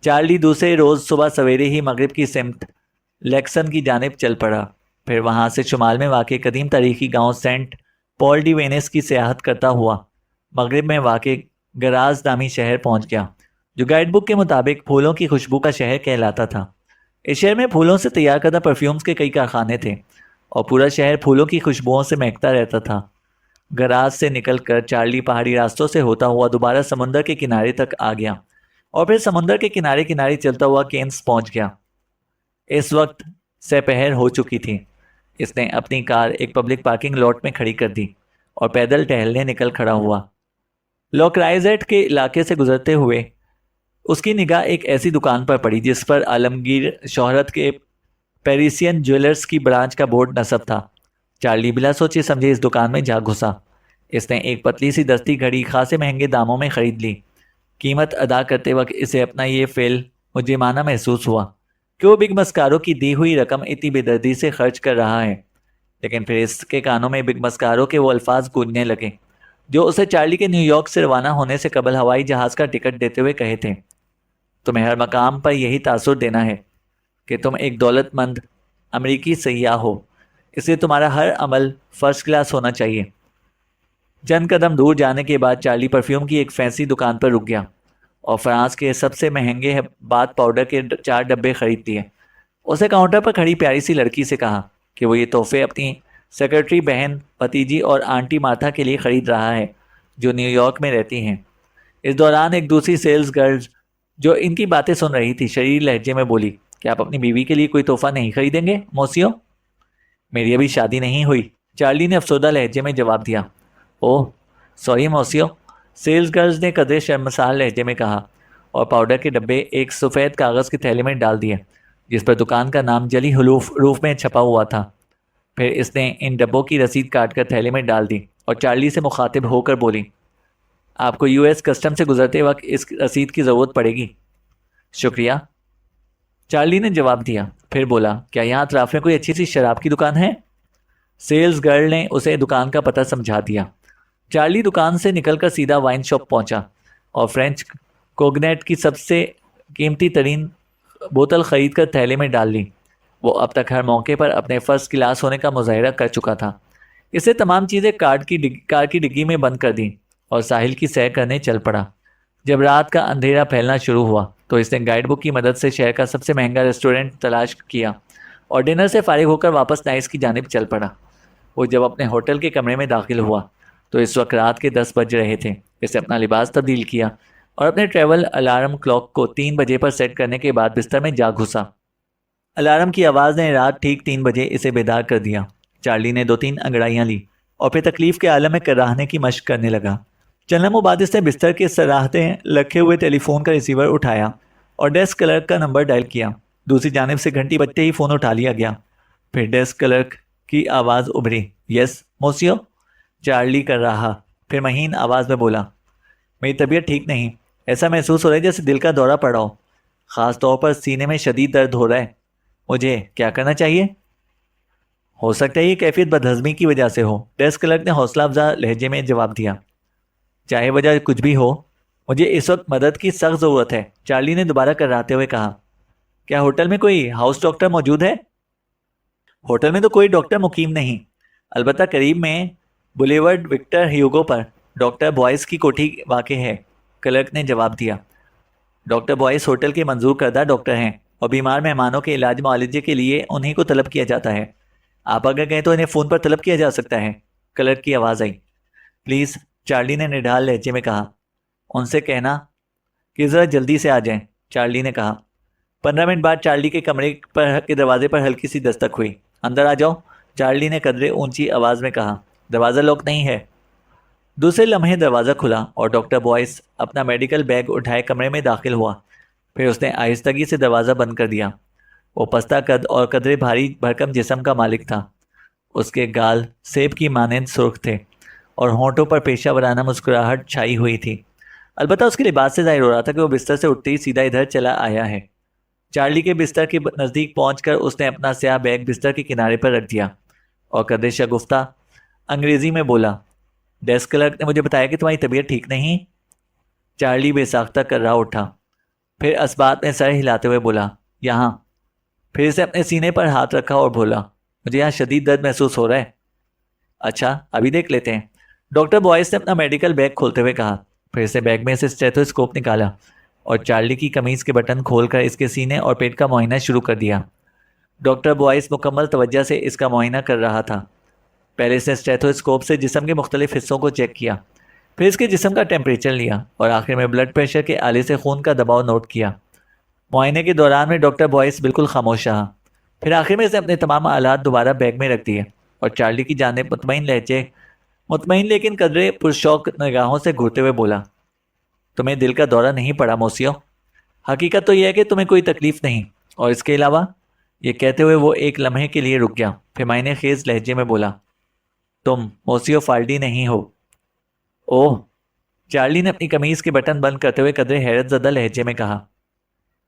चार्ली दूसरे रोज़ सुबह सवेरे ही मगरिब की सिमत लेक्सन की जानिब चल पड़ा। फिर वहाँ से शुमाल में वाक़ कदीम तारीखी गांव सेंट पॉल डी वेनिस की सियाहत करता हुआ मगरिब में वाक़ गराज नामी शहर पहुँच गया, जो गाइड बुक के मुताबिक फूलों की खुशबू का शहर कहलाता था। इस शहर में फूलों से तैयार करदा परफ्यूम्स के कई कारखाने थे और पूरा शहर फूलों की खुशबुओं से महकता रहता था। गराज से निकलकर चार्ली पहाड़ी रास्तों से होता हुआ दोबारा समुंदर के किनारे तक आ गया और फिर समुंदर के किनारे किनारे चलता हुआ केन्स पहुंच गया। इस वक्त दोपहर हो चुकी थी। इसने अपनी कार एक पब्लिक पार्किंग लॉट में खड़ी कर दी और पैदल टहलने निकल खड़ा हुआ। लोक्राइजेट के इलाके से गुजरते हुए उसकी निगाह एक ऐसी दुकान पर पड़ी जिस पर आलमगीर शोहरत के पेरिसियन ज्वेलर्स की ब्रांच का बोर्ड नस्ब था। चार्ली बिला सोचे समझे इस दुकान में जा घुसा। इसने एक पतली सी दस्ती घड़ी खासे महंगे दामों में ख़रीद ली। कीमत अदा करते वक्त इसे अपना ये फेल मुजरिमाना महसूस हुआ कि वो बिग मस्कारो की दी हुई रकम इतनी बेदर्दी से खर्च कर रहा है। लेकिन फिर इसके कानों में बिग मस्कारो के वो अल्फाज गूंजने लगे जो उसे चार्ली के न्यूयॉर्क से रवाना होने से कबल हवाई जहाज़ का टिकट देते हुए कहे थे। तुम्हें हर मकाम पर यही तासुर देना है कि तुम एक दौलतमंद अमरीकी सयाह हो, इसलिए तुम्हारा हर अमल फर्स्ट क्लास होना चाहिए। चंद कदम दूर जाने के बाद चार्ली परफ्यूम की एक फैंसी दुकान पर रुक गया और फ्रांस के सबसे महंगे बाथ पाउडर के 4 डब्बे खरीद लिए। उसे काउंटर पर खड़ी प्यारी सी लड़की से कहा कि वो ये तोहफे अपनी सेक्रेटरी बहन, भतीजी और आंटी मार्था के लिए ख़रीद रहा है जो न्यूयॉर्क में रहती हैं। इस दौरान एक दूसरी सेल्स गर्ल जो इनकी बातें सुन रही थी शरीर लहजे में बोली, क्या आप अपनी बीवी के लिए कोई तोहफा नहीं खरीदेंगे मोसियो? मेरी अभी शादी नहीं हुई, चार्ली ने अफसोदा लहजे में जवाब दिया। ओह सॉरी मोसियो, सेल्स गर्ल्स ने कदरे शर्मसार लहजे में कहा, और पाउडर के डब्बे एक सफ़ेद कागज़ की थैली में डाल दिए जिस पर दुकान का नाम जली हुलूफ रूफ में छपा हुआ था। फिर इसने इन डब्बों की रसीद काट कर थैली में डाल दी और चार्ली से मुखातिब होकर बोली, आपको यूएस कस्टम से गुजरते वक्त इस रसीद की ज़रूरत पड़ेगी। शुक्रिया, चार्ली ने जवाब दिया। फिर बोला, क्या यहाँ अतराफ में कोई अच्छी सी शराब की दुकान है? सेल्स गर्ल ने उसे दुकान का पता समझा दिया। चार्ली दुकान से निकलकर सीधा वाइन शॉप पहुंचा और फ्रेंच कोगनेट की सबसे कीमती तरीन बोतल खरीद कर थैले में डाल ली। वो अब तक हर मौके पर अपने फर्स्ट क्लास होने का मुजाहरा कर चुका था। इसे तमाम चीज़ें कार की डिग्गी में बंद कर दी और साहिल की सैर करने चल पड़ा। जब रात का अंधेरा फैलना शुरू हुआ तो इसने गाइड बुक की मदद से शहर का सबसे महंगा रेस्टोरेंट तलाश किया और डिनर से फारिग होकर वापस नाइस की जानिब चल पड़ा। वो जब अपने होटल के कमरे में दाखिल हुआ तो इस वक्त रात के 10 बज रहे थे। इसने अपना लिबास तब्दील किया और अपने ट्रैवल अलार्म क्लॉक को 3 बजे पर सेट करने के बाद बिस्तर में जा घुसा। अलार्म की आवाज़ ने रात ठीक 3 बजे इसे बेदार कर दिया। चार्ली ने 2-3 अंगड़ाइयाँ ली और फिर तकलीफ़ के आलम में कराहने की मशक करने लगा। चंद लम्हों बाद इसने बिस्तर के सराहते रखे हुए टेलीफोन का रिसीवर उठाया और डेस्क क्लर्क का नंबर डायल किया। दूसरी जानिब से घंटी बजते ही फ़ोन उठा लिया गया। फिर डेस्क क्लर्क की आवाज़ उभरी। यस मोसियो, चार्ली कर रहा। फिर महीन आवाज़ में बोला, मेरी तबीयत ठीक नहीं, ऐसा महसूस हो रहा है जैसे दिल का दौरा पड़ा हो, ख़ास तौर पर सीने में शदीद दर्द हो रहा है। मुझे क्या करना चाहिए? हो सकता है ये कैफियत बदहज़मी की वजह से हो, डेस्क क्लर्क ने हौसला अफजा लहजे में जवाब दिया। चाहे वजह कुछ भी हो, मुझे इस वक्त मदद की सख्त ज़रूरत है, चार्ली ने दोबारा कराते हुए कहा। क्या होटल में कोई हाउस डॉक्टर मौजूद है? होटल में तो कोई डॉक्टर मुकीम नहीं, अलबत्ता करीब में बुलेवर्ड विक्टर ह्यूगो पर डॉक्टर बॉयस की कोठी वाक़ है, क्लर्क ने जवाब दिया। डॉक्टर बॉयस होटल के मंजूर करदा डॉक्टर हैं और बीमार मेहमानों के इलाज मुआलजे के लिए उन्हीं को तलब किया जाता है। आप अगर कहें तो इन्हें फ़ोन पर तलब किया जा सकता है, क्लर्क की आवाज़ आई। प्लीज़, चार्ली ने निढाल लहजे में कहा। उनसे कहना कि ज़रा जल्दी से आ जाएं, चार्ली ने कहा। 15 मिनट बाद चार्ली के कमरे के दरवाजे पर हल्की सी दस्तक हुई। अंदर आ जाओ, चार्ली ने कदरे ऊंची आवाज़ में कहा। दरवाज़ा लॉक नहीं है। दूसरे लम्हे दरवाज़ा खुला और डॉक्टर बॉयस अपना मेडिकल बैग उठाए कमरे में दाखिल हुआ। फिर उसने आहिस्तगी से दरवाज़ा बंद कर दिया। वो पस्ता कद और कदरे भारी भरकम जिस्म का मालिक था। उसके गाल सेब की मानंद सुर्ख थे और होंठों पर पेशा वराना मुस्कुराहट छाई हुई थी। अलबत्ता उसके लिबास से जाहिर हो रहा था कि वो बिस्तर से उठते ही सीधा इधर चला आया है। चार्ली के बिस्तर के नज़दीक पहुंचकर उसने अपना स्याह बैग बिस्तर के किनारे पर रख दिया और कदरे शगुफ्ता अंग्रेज़ी में बोला, डेस्क क्लर्क ने मुझे बताया कि तुम्हारी तबीयत ठीक नहीं। चार्ली बेसाख्ता कर रहा उठा। फिर असबात में सर हिलाते हुए बोला, यहाँ। फिर से अपने सीने पर हाथ रखा और बोला, मुझे यहाँ शदीद दर्द महसूस हो रहा है। अच्छा, अभी देख लेते हैं, डॉक्टर बॉयस ने अपना मेडिकल बैग खोलते हुए कहा। फिर से बैग में से स्टेथोस्कोप निकाला और चार्ली की कमीज़ के बटन खोलकर इसके सीने और पेट का मुआयना शुरू कर दिया। डॉक्टर बॉयस मुकम्मल तवज्जो से इसका मुआयना कर रहा था। पहले इसने स्टेथोस्कोप से जिस्म के मुख्तलिफ हिस्सों को चेक किया, फिर इसके जिस्म का टेम्परेचर लिया और आखिर में ब्लड प्रेशर के आले से खून का दबाव नोट किया। मुआयने के दौरान में डॉक्टर बॉयस बिल्कुल खामोश रहा। फिर आखिर में इसने अपने तमाम आलात दोबारा बैग में रख दिए और चार्ली की जानिब मुतमईन लेकिन कदरे पुरशौक निगाहों से घूरते हुए बोला, तुम्हें दिल का दौरा नहीं पड़ा मोसियो। हकीकत तो यह है कि तुम्हें कोई तकलीफ़ नहीं, और इसके अलावा, ये कहते हुए वो एक लम्हे के लिए रुक गया। फिर मायने खेज लहजे में बोला, तुम मोसियो फाल्डी नहीं हो। ओह, चार्ली ने अपनी कमीज़ के बटन बंद करते हुए कदरे हैरत ज़दा लहजे में कहा।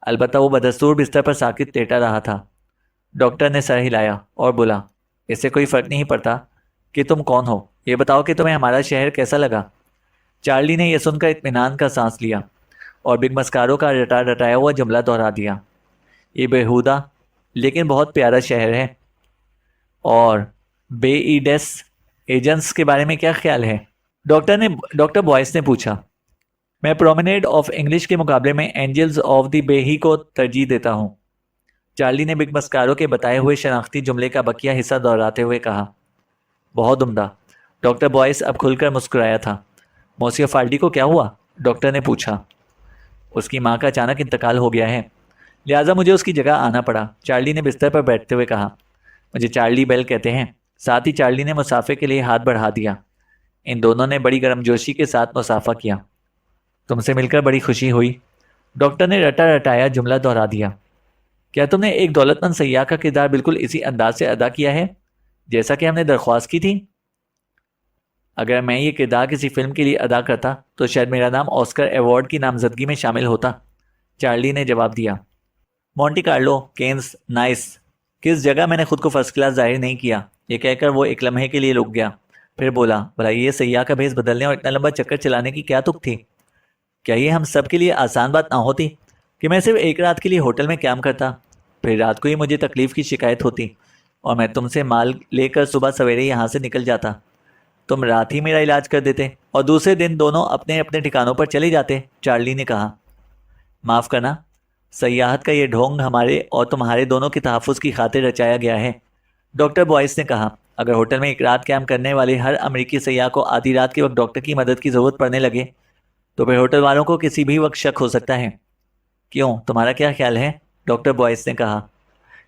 अलबत्ता वो बदस्तूर बिस्तर पर साकित लेटा रहा था। डॉक्टर ने सर हिलाया और बोला, इससे कोई फ़र्क नहीं पड़ता कि तुम कौन हो, ये बताओ कि तुम्हें हमारा शहर कैसा लगा। चार्ली ने यह सुनकर इत्मीनान का सांस लिया और बिग मस्कारो का रटाया हुआ जुमला दोहरा दिया, ये बेहुदा लेकिन बहुत प्यारा शहर है। और बेईडेस एजेंट्स के बारे में क्या ख्याल है? डॉक्टर बॉयस ने पूछा। मैं प्रोमेनेड ऑफ इंग्लिश के मुकाबले में एंजल्स ऑफ द बे ही को तरजीह देता हूँ, चार्ली ने बिग मस्कारो के बताए हुए शनाख्ती जुमले का बकिया हिस्सा दोहराते हुए कहा। बहुत उम्दा। डॉक्टर बॉयस अब खुलकर मुस्कुराया था। मोसियो फाल्डी को क्या हुआ? डॉक्टर ने पूछा। उसकी माँ का अचानक इंतकाल हो गया है, लिहाजा मुझे उसकी जगह आना पड़ा, चार्ली ने बिस्तर पर बैठते हुए कहा। मुझे चार्ली बेल कहते हैं। साथ ही चार्ली ने मुसाफे के लिए हाथ बढ़ा दिया। इन दोनों ने बड़ी गर्मजोशी के साथ मुसाफा किया। तुमसे मिलकर बड़ी खुशी हुई। डॉक्टर ने रटा रटाया जुमला दोहरा दिया। क्या तुमने एक दौलतमंद सयाह का किरदार बिल्कुल इसी अंदाज से अदा किया है जैसा कि हमने दरख्वास्त की थी? अगर मैं ये किरदार किसी फिल्म के लिए अदा करता तो शायद मेरा नाम ऑस्कर अवार्ड की नामजदगी में शामिल होता, चार्ली ने जवाब दिया। मोंटी कार्लो, केन्स, नाइस, किस जगह मैंने खुद को फर्स्ट क्लास जाहिर नहीं किया। ये कहकर वो एक लम्हे के लिए रुक गया, फिर बोला, भला ये सयाह का भेस बदलने और इतना लंबा चक्कर चलाने की क्या तुक थी? क्या ये हम सब के लिए आसान बात ना होती कि मैं सिर्फ एक रात के लिए होटल में क्याम करता, फिर रात को ही मुझे तकलीफ की शिकायत होती और मैं तुमसे माल लेकर सुबह सवेरे यहाँ से निकल जाता। तुम रात ही मेरा इलाज कर देते और दूसरे दिन दोनों अपने अपने ठिकानों पर चले जाते, चार्ली ने कहा। माफ़ करना, सयाहत का ये ढोंग हमारे और तुम्हारे दोनों के तहफ़्फ़ुज़ की खातिर रचाया गया है, डॉक्टर बॉयस ने कहा। अगर होटल में एक रात कैंप करने वाले हर अमेरिकी सयाह को आधी रात के वक्त डॉक्टर की मदद की ज़रूरत पड़ने लगे तो फिर होटल वालों को किसी भी वक्त शक हो सकता है। क्यों, तुम्हारा क्या ख्याल है? डॉक्टर बॉयस ने कहा।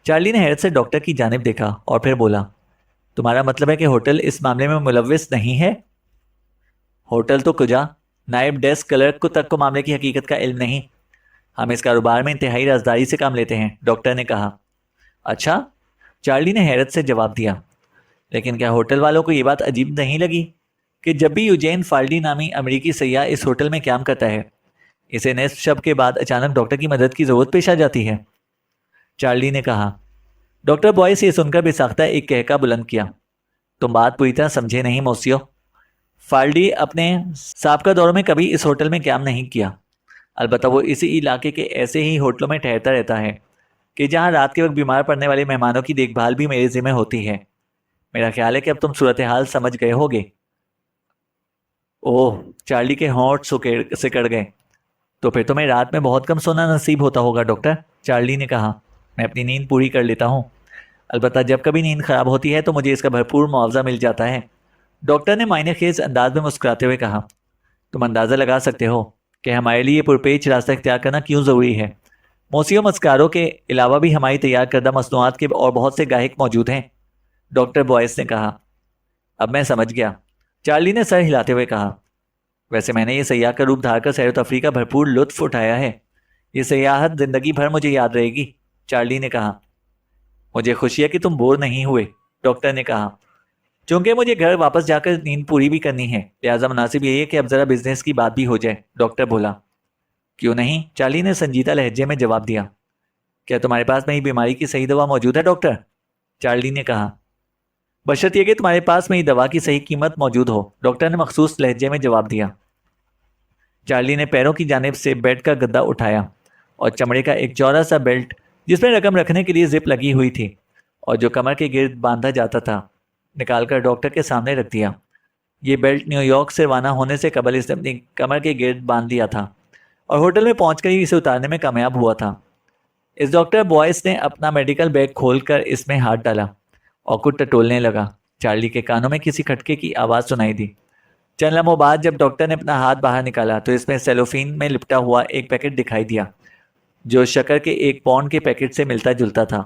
चार्ली ने हैरत से डॉक्टर की जानिब देखा और फिर बोला, तुम्हारा मतलब है कि होटल इस मामले में मुलव्विस नहीं है? होटल तो कुजा, नायब डेस्क क्लर्क को तक को मामले की हकीकत का इल्म नहीं। हम इस कारोबार में इंतहाई राजदारी से काम लेते हैं, डॉक्टर ने कहा। अच्छा, चार्ली ने हैरत से जवाब दिया। लेकिन क्या होटल वालों को ये बात अजीब नहीं लगी कि जब भी यूजेन फाल्डी नामी अमेरिकी सयाह इस होटल में क्याम करता है, इसे नेस्फ शब के बाद अचानक डॉक्टर की मदद की ज़रूरत पेश आ जाती है? चार्ली ने कहा। डॉक्टर बॉयस ये सुनकर बेसाख्ता एक कहका बुलंद किया। तुम बात पूरी तरह समझे नहीं मोसियो। फाल्डी अपने साबका दौरों में कभी इस होटल में क्याम नहीं किया। अलबत्ता वो इसी इलाके के ऐसे ही होटलों में ठहरता रहता है कि जहां रात के वक्त बीमार पड़ने वाले मेहमानों की देखभाल भी मेरे जिम्मे होती है। मेरा ख्याल है कि अब तुम सूरत हाल समझ गए होगे। ओह, चार्ली के होंठ सिकड़ गए। तो फिर तुम्हें रात में बहुत कम सोना नसीब होता होगा डॉक्टर, चार्ली ने कहा। मैं अपनी नींद पूरी कर लेता हूँ। अलबत्ता जब कभी नींद खराब होती है तो मुझे इसका भरपूर मुआवजा मिल जाता है, डॉक्टर ने मायने खेज अंदाज में मुस्कुराते हुए कहा। तुम अंदाज़ा लगा सकते हो कि हमारे लिए पुरपेच रास्ता इख्तियार करना क्यों ज़रूरी है। मोसियो मस्कारो के अलावा भी हमारी तैयार करदा मसनूआत के और बहुत से गाहक मौजूद हैं, डॉक्टर बॉयस ने कहा। अब मैं समझ गया, चार्ली ने सर हिलाते हुए कहा। वैसे मैंने ये सयाह का रूप धारकर सैर तफरी का भरपूर लुत्फ उठाया है। ये सयाहत जिंदगी भर मुझे याद रहेगी, चार्ली ने कहा। मुझे खुशी है कि तुम बोर नहीं हुए, डॉक्टर ने कहा। चूंकि मुझे घर वापस जाकर नींद पूरी भी करनी है, लिहाजा मुनासिब यही है कि अब ज़रा बिजनेस की बात भी हो जाए, डॉक्टर बोला। क्यों नहीं, चार्ली ने संजीदा लहजे में जवाब दिया। क्या तुम्हारे पास मेरी बीमारी की सही दवा मौजूद है डॉक्टर? चार्ली ने कहा। बशर्त यह कि तुम्हारे पास मेरी दवा की सही कीमत मौजूद हो, डॉक्टर ने मखसूस लहजे में जवाब दिया। चार्ली ने पैरों की जानिब से बेड का गद्दा उठाया और चमड़े का एक चौड़ा सा बेल्ट जिसमें रकम रखने के लिए जिप लगी हुई थी और जो कमर के गिर्द बांधा जाता था, निकालकर डॉक्टर के सामने रख दिया। ये बेल्ट न्यूयॉर्क से रवाना होने से कबल इसने अपनी कमर के गिर्द बांध दिया था और होटल में पहुंचकर ही इसे उतारने में कामयाब हुआ था। इस डॉक्टर बॉयस ने अपना मेडिकल बैग खोलकर इसमें हाथ डाला और कुछ टटोलने लगा। चार्ली के कानों में किसी खटके की आवाज़ सुनाई दी। चंद लम्हों बाद जब डॉक्टर ने अपना हाथ बाहर निकाला तो इसमें सेलोफीन में लिपटा हुआ एक पैकेट दिखाई दिया जो शक्कर के एक पौंड के पैकेट से मिलता जुलता था,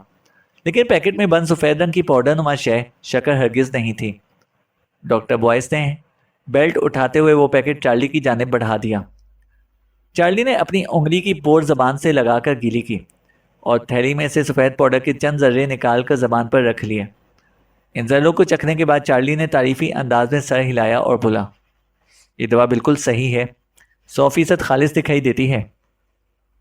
लेकिन पैकेट में बंद सफ़ेद रंग की पाउडर नुमा शय शक्कर हरगिज़ नहीं थी। डॉक्टर बॉयस ने बेल्ट उठाते हुए वो पैकेट चार्ली की जानिब बढ़ा दिया। चार्ली ने अपनी उंगली की पोर ज़बान से लगाकर गीली की और थैली में से सफ़ेद पाउडर के चंद जर्रे निकाल कर ज़बान पर रख लिए। इन जर्रों को चखने के बाद चार्ली ने तारीफ़ी अंदाज में सर हिलाया और बोला, ये दवा बिल्कुल सही है, 100% खालिस दिखाई देती है।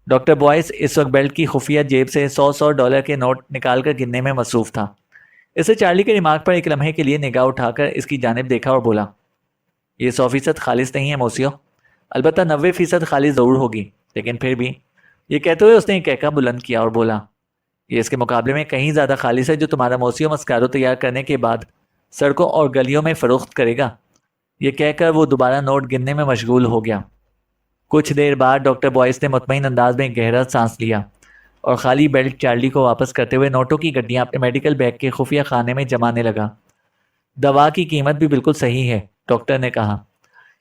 डॉक्टर बॉयस इस वक्त बेल्ट की खुफिया जेब से 100 डॉलर के नोट निकालकर गिनने में मसरूफ़ था। इसे चार्ली के दिमाग पर एक लम्हे के लिए निगाह उठाकर इसकी जानिब देखा और बोला, ये 100% खालिस नहीं है मोसियो, अलबत्ता 90% खालिस ज़रूर होगी, लेकिन फिर भी। ये कहते हुए उसने एक कहका बुलंद किया और बोला, ये इसके मुकाबले में कहीं ज़्यादा खालिस है जो तुम्हारा मोसियो मस्कारो तैयार करने के बाद सड़कों और गलियों में फ़रोख्त करेगा। ये कहकर वो दोबारा नोट गिनने में मशगूल हो गया। कुछ देर बाद डॉक्टर बॉयस ने मुतमईन अंदाज में गहरा सांस लिया और खाली बेल्ट चार्ली को वापस करते हुए नोटों की गड्डियाँ अपने मेडिकल बैग के खुफिया खाने में जमाने लगा। दवा की कीमत भी बिल्कुल सही है, डॉक्टर ने कहा।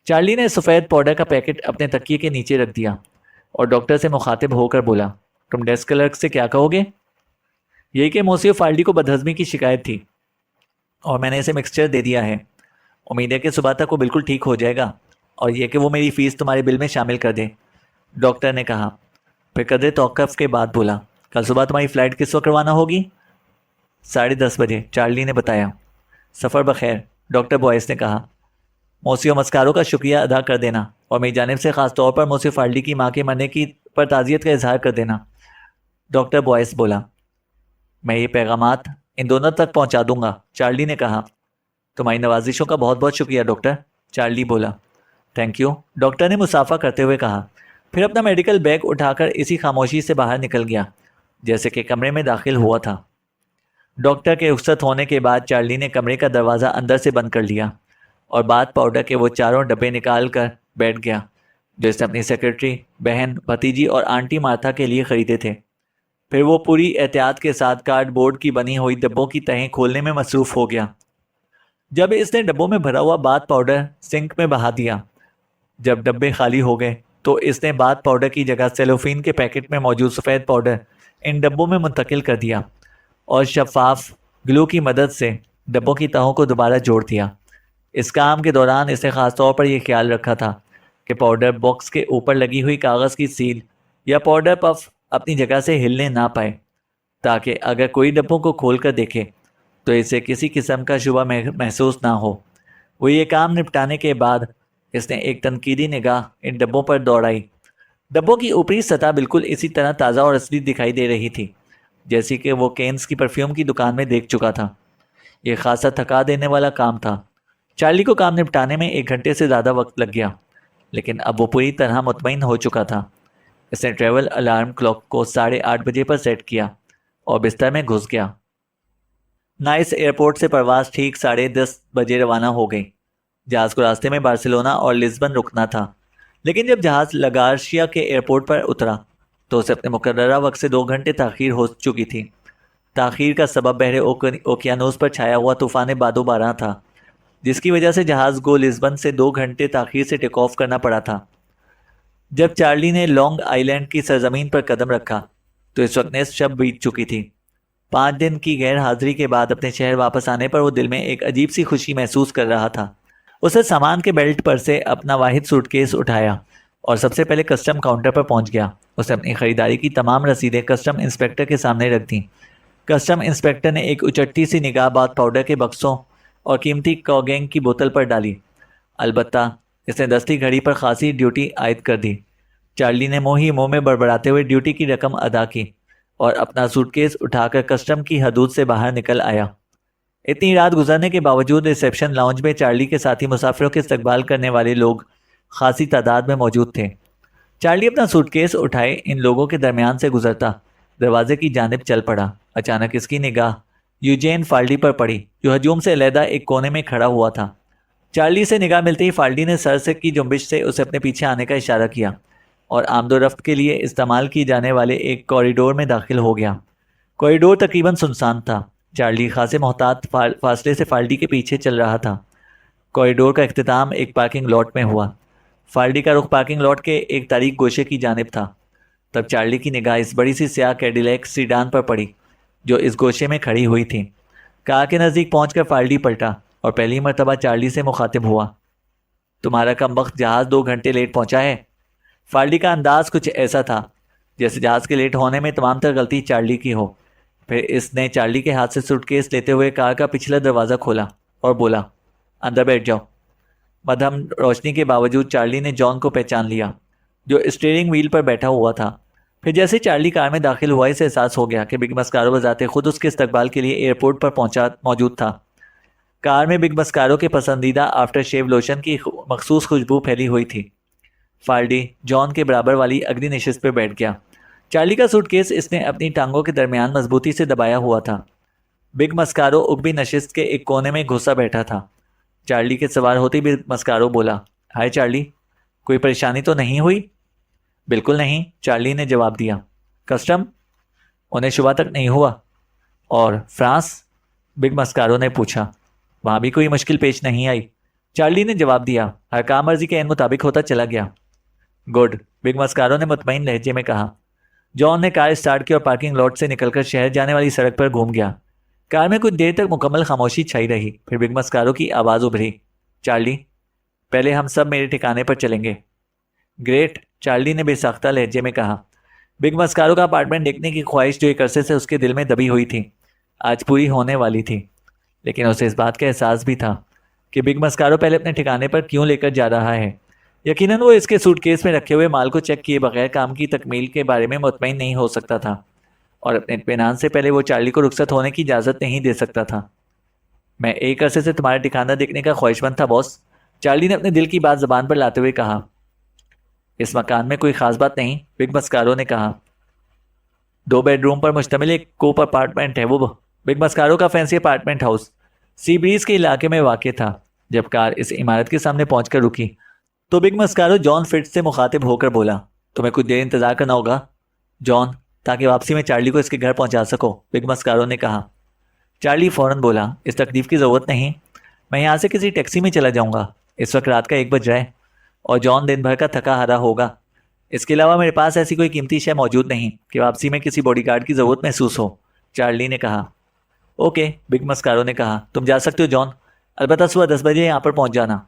चार्ली ने सफ़ेद पाउडर का पैकेट अपने तकिए के नीचे रख दिया और डॉक्टर से मुखातिब होकर बोला, तुम डेस्क क्लर्क से क्या कहोगे? यही कि मोसियो फाल्डी को बदहजमी की शिकायत थी और मैंने इसे मिक्सचर दे दिया है। उम्मीद है कि सुबह तक वो बिल्कुल ठीक हो जाएगा और यह कि वो मेरी फ़ीस तुम्हारे बिल में शामिल कर दे, डॉक्टर ने कहा। फिर कदरे तौक़ुफ़ के बाद बोला, कल सुबह तुम्हारी फ़्लाइट किस वक्त रवाना होगी? 10:30 बजे, चार्ली ने बताया। सफ़र बखैर, डॉक्टर बॉयस ने कहा। मोसियो मस्कारो का शुक्रिया अदा कर देना और मेरी जानिब से ख़ास तौर पर मोसियो फाल्डी की माँ के मरने की पर ताज़ियत का इजहार कर देना, डॉक्टर बॉयस बोला। मैं ये पैगामात इन दोनों तक पहुंचा दूंगा, चार्ली ने कहा। तुम्हारी नवाजिशों का बहुत बहुत शुक्रिया डॉक्टर, चार्ली बोला। थैंक यू, डॉक्टर ने मुसाफा करते हुए कहा। फिर अपना मेडिकल बैग उठाकर इसी खामोशी से बाहर निकल गया जैसे कि कमरे में दाखिल हुआ था। डॉक्टर के रुखसत होने के बाद चार्ली ने कमरे का दरवाज़ा अंदर से बंद कर लिया और बाथ पाउडर के वो चारों डब्बे निकाल कर बैठ गया जो इसने अपनी सेक्रेटरी, बहन, भतीजी और आंटी मार्था के लिए ख़रीदे थे। फिर वो पूरी एहतियात के साथ कार्डबोर्ड की बनी हुई डब्बों की तहें खोलने में मसरूफ़ हो गया। जब इसने डब्बों में भरा हुआ बाथ पाउडर सिंक में बहा दिया, जब डब्बे खाली हो गए तो इसने बाथ पाउडर की जगह सेलोफीन के पैकेट में मौजूद सफ़ेद पाउडर इन डब्बों में मुंतकिल कर दिया और शफाफ ग्लू की मदद से डब्बों की तहों को दोबारा जोड़ दिया। इस काम के दौरान इसने ख़ास तौर पर यह ख्याल रखा था कि पाउडर बॉक्स के ऊपर लगी हुई कागज़ की सील या पाउडर पफ अपनी जगह से हिलने ना पाए, ताकि अगर कोई डब्बों को खोल कर देखे तो इसे किसी किस्म का शुबा महसूस ना हो। वो ये काम निपटाने के बाद इसने एक तनकीदी निगाह इन डब्बों पर दौड़ाई। डब्बों की ऊपरी सतह बिल्कुल इसी तरह ताज़ा और असली दिखाई दे रही थी जैसी कि वो केन्स की परफ्यूम की दुकान में देख चुका था। ये खासा थका देने वाला काम था। चार्ली को काम निपटाने में 1 घंटे से ज़्यादा वक्त लग गया, लेकिन अब वो पूरी तरह मुतमईन हो चुका था। इसने ट्रैवल अलार्म क्लॉक को 8:30 बजे पर सेट किया और बिस्तर में घुस गया। नाइस एयरपोर्ट से परवाज़ ठीक 10:30 बजे रवाना हो गई। जहाज़ को रास्ते में बार्सिलोना और लिस्बन रुकना था, लेकिन जब जहाज़ लगार्शिया के एयरपोर्ट पर उतरा तो उसे अपने मुकर्ररा वक्त से 2 घंटे ताख़ीर हो चुकी थी। ताख़ीर का सबब बहरे ओकियानूस पर छाया हुआ तूफ़ान बादो-बारां था, जिसकी वजह से जहाज़ को लिस्बन से 2 घंटे ताख़ीर से टेक ऑफ करना पड़ा था। जब चार्ली ने लॉन्ग आइलैंड की सरजमीन पर कदम रखा तो इस वक्त नेस शब बीत चुकी थी। 5 दिन की गैर हाजिरी के बाद अपने शहर वापस आने पर वो दिल में एक अजीब सी खुशी महसूस कर रहा था। उसे सामान के बेल्ट पर से अपना वाहिद सूटकेस उठाया और सबसे पहले कस्टम काउंटर पर पहुंच गया। उसे अपनी ख़रीदारी की तमाम रसीदें कस्टम इंस्पेक्टर के सामने रख दी। कस्टम इंस्पेक्टर ने एक उचट्टी सी निगाह बाथ पाउडर के बक्सों और कीमती कॉगेंग की बोतल पर डाली। अलबत्ता इसने दस्ती घड़ी पर खासी ड्यूटी आयद कर दी। चार्ली ने मुंह में बड़बड़ाते हुए ड्यूटी की रकम अदा की और अपना सूटकेस उठाकर कस्टम की हदूद से बाहर निकल आया। इतनी रात गुजरने के बावजूद रिसेप्शन लाउंज में चार्ली के साथी मुसाफिरों के इस्तकबाल करने वाले लोग खासी तादाद में मौजूद थे। चार्ली अपना सूटकेस उठाए इन लोगों के दरमियान से गुजरता दरवाजे की जानिब चल पड़ा। अचानक इसकी निगाह यूजेन फाल्डी पर पड़ी, जो हजूम से अलहदा एक कोने में खड़ा हुआ था। चार्ली से निगाह मिलते ही फाल्डी ने सर से की जुम्बिश से उसे अपने पीछे आने का इशारा किया और आमदोरफ्त के लिए इस्तेमाल की जाने वाले एक कॉरिडोर में दाखिल हो गया। कॉरिडोर तकरीबन सुनसान था। चार्ली खासे मोहतात फासले से फाल्डी के पीछे चल रहा था। कॉरिडोर का इख्तिताम एक पार्किंग लॉट में हुआ। फाल्डी का रुख पार्किंग लॉट के एक तारीक गोशे की जानिब था। तब चार्ली की निगाह इस बड़ी सी स्याह कैडिलैक सीडान पर पड़ी जो इस गोशे में खड़ी हुई थी। कार के नज़दीक पहुंचकर फाल्डी पलटा और पहली मरतबा चार्ली से मुखातिब हुआ। तुम्हारा कमबख्त जहाज़ 2 घंटे लेट पहुंचा है। फाल्डी का अंदाज कुछ ऐसा था जैसे जहाज़ के लेट होने में तमाम तर गलती चार्ली की हो। फिर इसने चार्ली के हाथ से सूटकेस लेते हुए कार का पिछला दरवाज़ा खोला और बोला, अंदर बैठ जाओ। मध्यम रोशनी के बावजूद चार्ली ने जॉन को पहचान लिया, जो स्टीयरिंग व्हील पर बैठा हुआ था। फिर जैसे चार्ली कार में दाखिल हुआ, इसे एहसास हो गया कि बिग मस्कारो बजाते खुद उसके इस्तकबाल के लिए एयरपोर्ट पर पहुंचा मौजूद था। कार में बिग मस्कारो के पसंदीदा आफ्टर शेव लोशन की मखसूस खुशबू फैली हुई थी। फाल्डी जॉन के बराबर वाली अगली नशिस्त पर बैठ गया। चार्ली का सूटकेस इसने अपनी टांगों के दरमियान मजबूती से दबाया हुआ था। बिग मस्कारो उगबी नशिस्त के एक कोने में घुसा बैठा था। चार्ली के सवार होते ही बिग मस्कारो बोला, हाय चार्ली, कोई परेशानी तो नहीं हुई? बिल्कुल नहीं, चार्ली ने जवाब दिया। कस्टम? उन्हें शुबा तक नहीं हुआ। और फ्रांस? बिग मस्कारो ने पूछा। वहाँ भी कोई मुश्किल पेश नहीं आई, चार्ली ने जवाब दिया। हर काम मर्जी के मुताबिक होता चला गया। गुड, बिग मस्कारो ने मुतमईन लहजे में कहा। जॉन ने कार स्टार्ट की और पार्किंग लॉट से निकलकर शहर जाने वाली सड़क पर घूम गया। कार में कुछ देर तक मुकम्मल खामोशी छाई रही। फिर बिग मस्कारो की आवाज़ उभरी, चार्ली, पहले हम सब मेरे ठिकाने पर चलेंगे। ग्रेट, चार्ली ने बेसाख्ता लहजे में कहा। बिग मस्कारो का अपार्टमेंट देखने की ख्वाहिश जो एक अरसे से उसके दिल में दबी हुई थी, आज पूरी होने वाली थी। लेकिन उसे इस बात का एहसास भी था कि बिग मस्कारो पहले अपने ठिकाने पर क्यों लेकर जा रहा है। यकीनन वो इसके सूटकेस में रखे हुए माल को चेक किए बगैर काम की तकमील के बारे में मुतमईन नहीं हो सकता था, और अपने इत्मीनान से पहले वो चार्ली को रुखसत होने की इजाज़त नहीं दे सकता था। मैं एक अरसे से तुम्हारा ठिकाना देखने का ख्वाहिशमंद था बॉस, चार्ली ने अपने दिल की बात जबान पर लाते हुए कहा। इस मकान में कोई खास बात नहीं, बिग मस्कारो ने कहा। 2 बेडरूम पर मुश्तमिल एक कोप अपार्टमेंट है वो। बिग मस्कारो का fancy apartment house sea breeze के इलाके में वाक़ था। जब कार इस इमारत के सामने पहुंचकर रुकी तो बिग मस्कारो जॉन फिट्ज से मुखातिब होकर बोला, तुम्हें कुछ देर इंतजार करना होगा जॉन, ताकि वापसी में चार्ली को इसके घर पहुंचा सको, बिग मस्कारो ने कहा। चार्ली फौरन बोला, इस तकलीफ की ज़रूरत नहीं, मैं यहाँ से किसी टैक्सी में चला जाऊँगा। इस वक्त रात का 1 बज रहा है और जॉन दिन भर का थका हारा होगा। इसके अलावा मेरे पास ऐसी कोई कीमती शय मौजूद नहीं कि वापसी में किसी बॉडीगार्ड की ज़रूरत महसूस हो, चार्ली ने कहा। ओके, बिग मस्कारो ने कहा, तुम जा सकते हो जॉन, अलबत्ता सुबह 10 बजे यहाँ पर पहुँच जाना।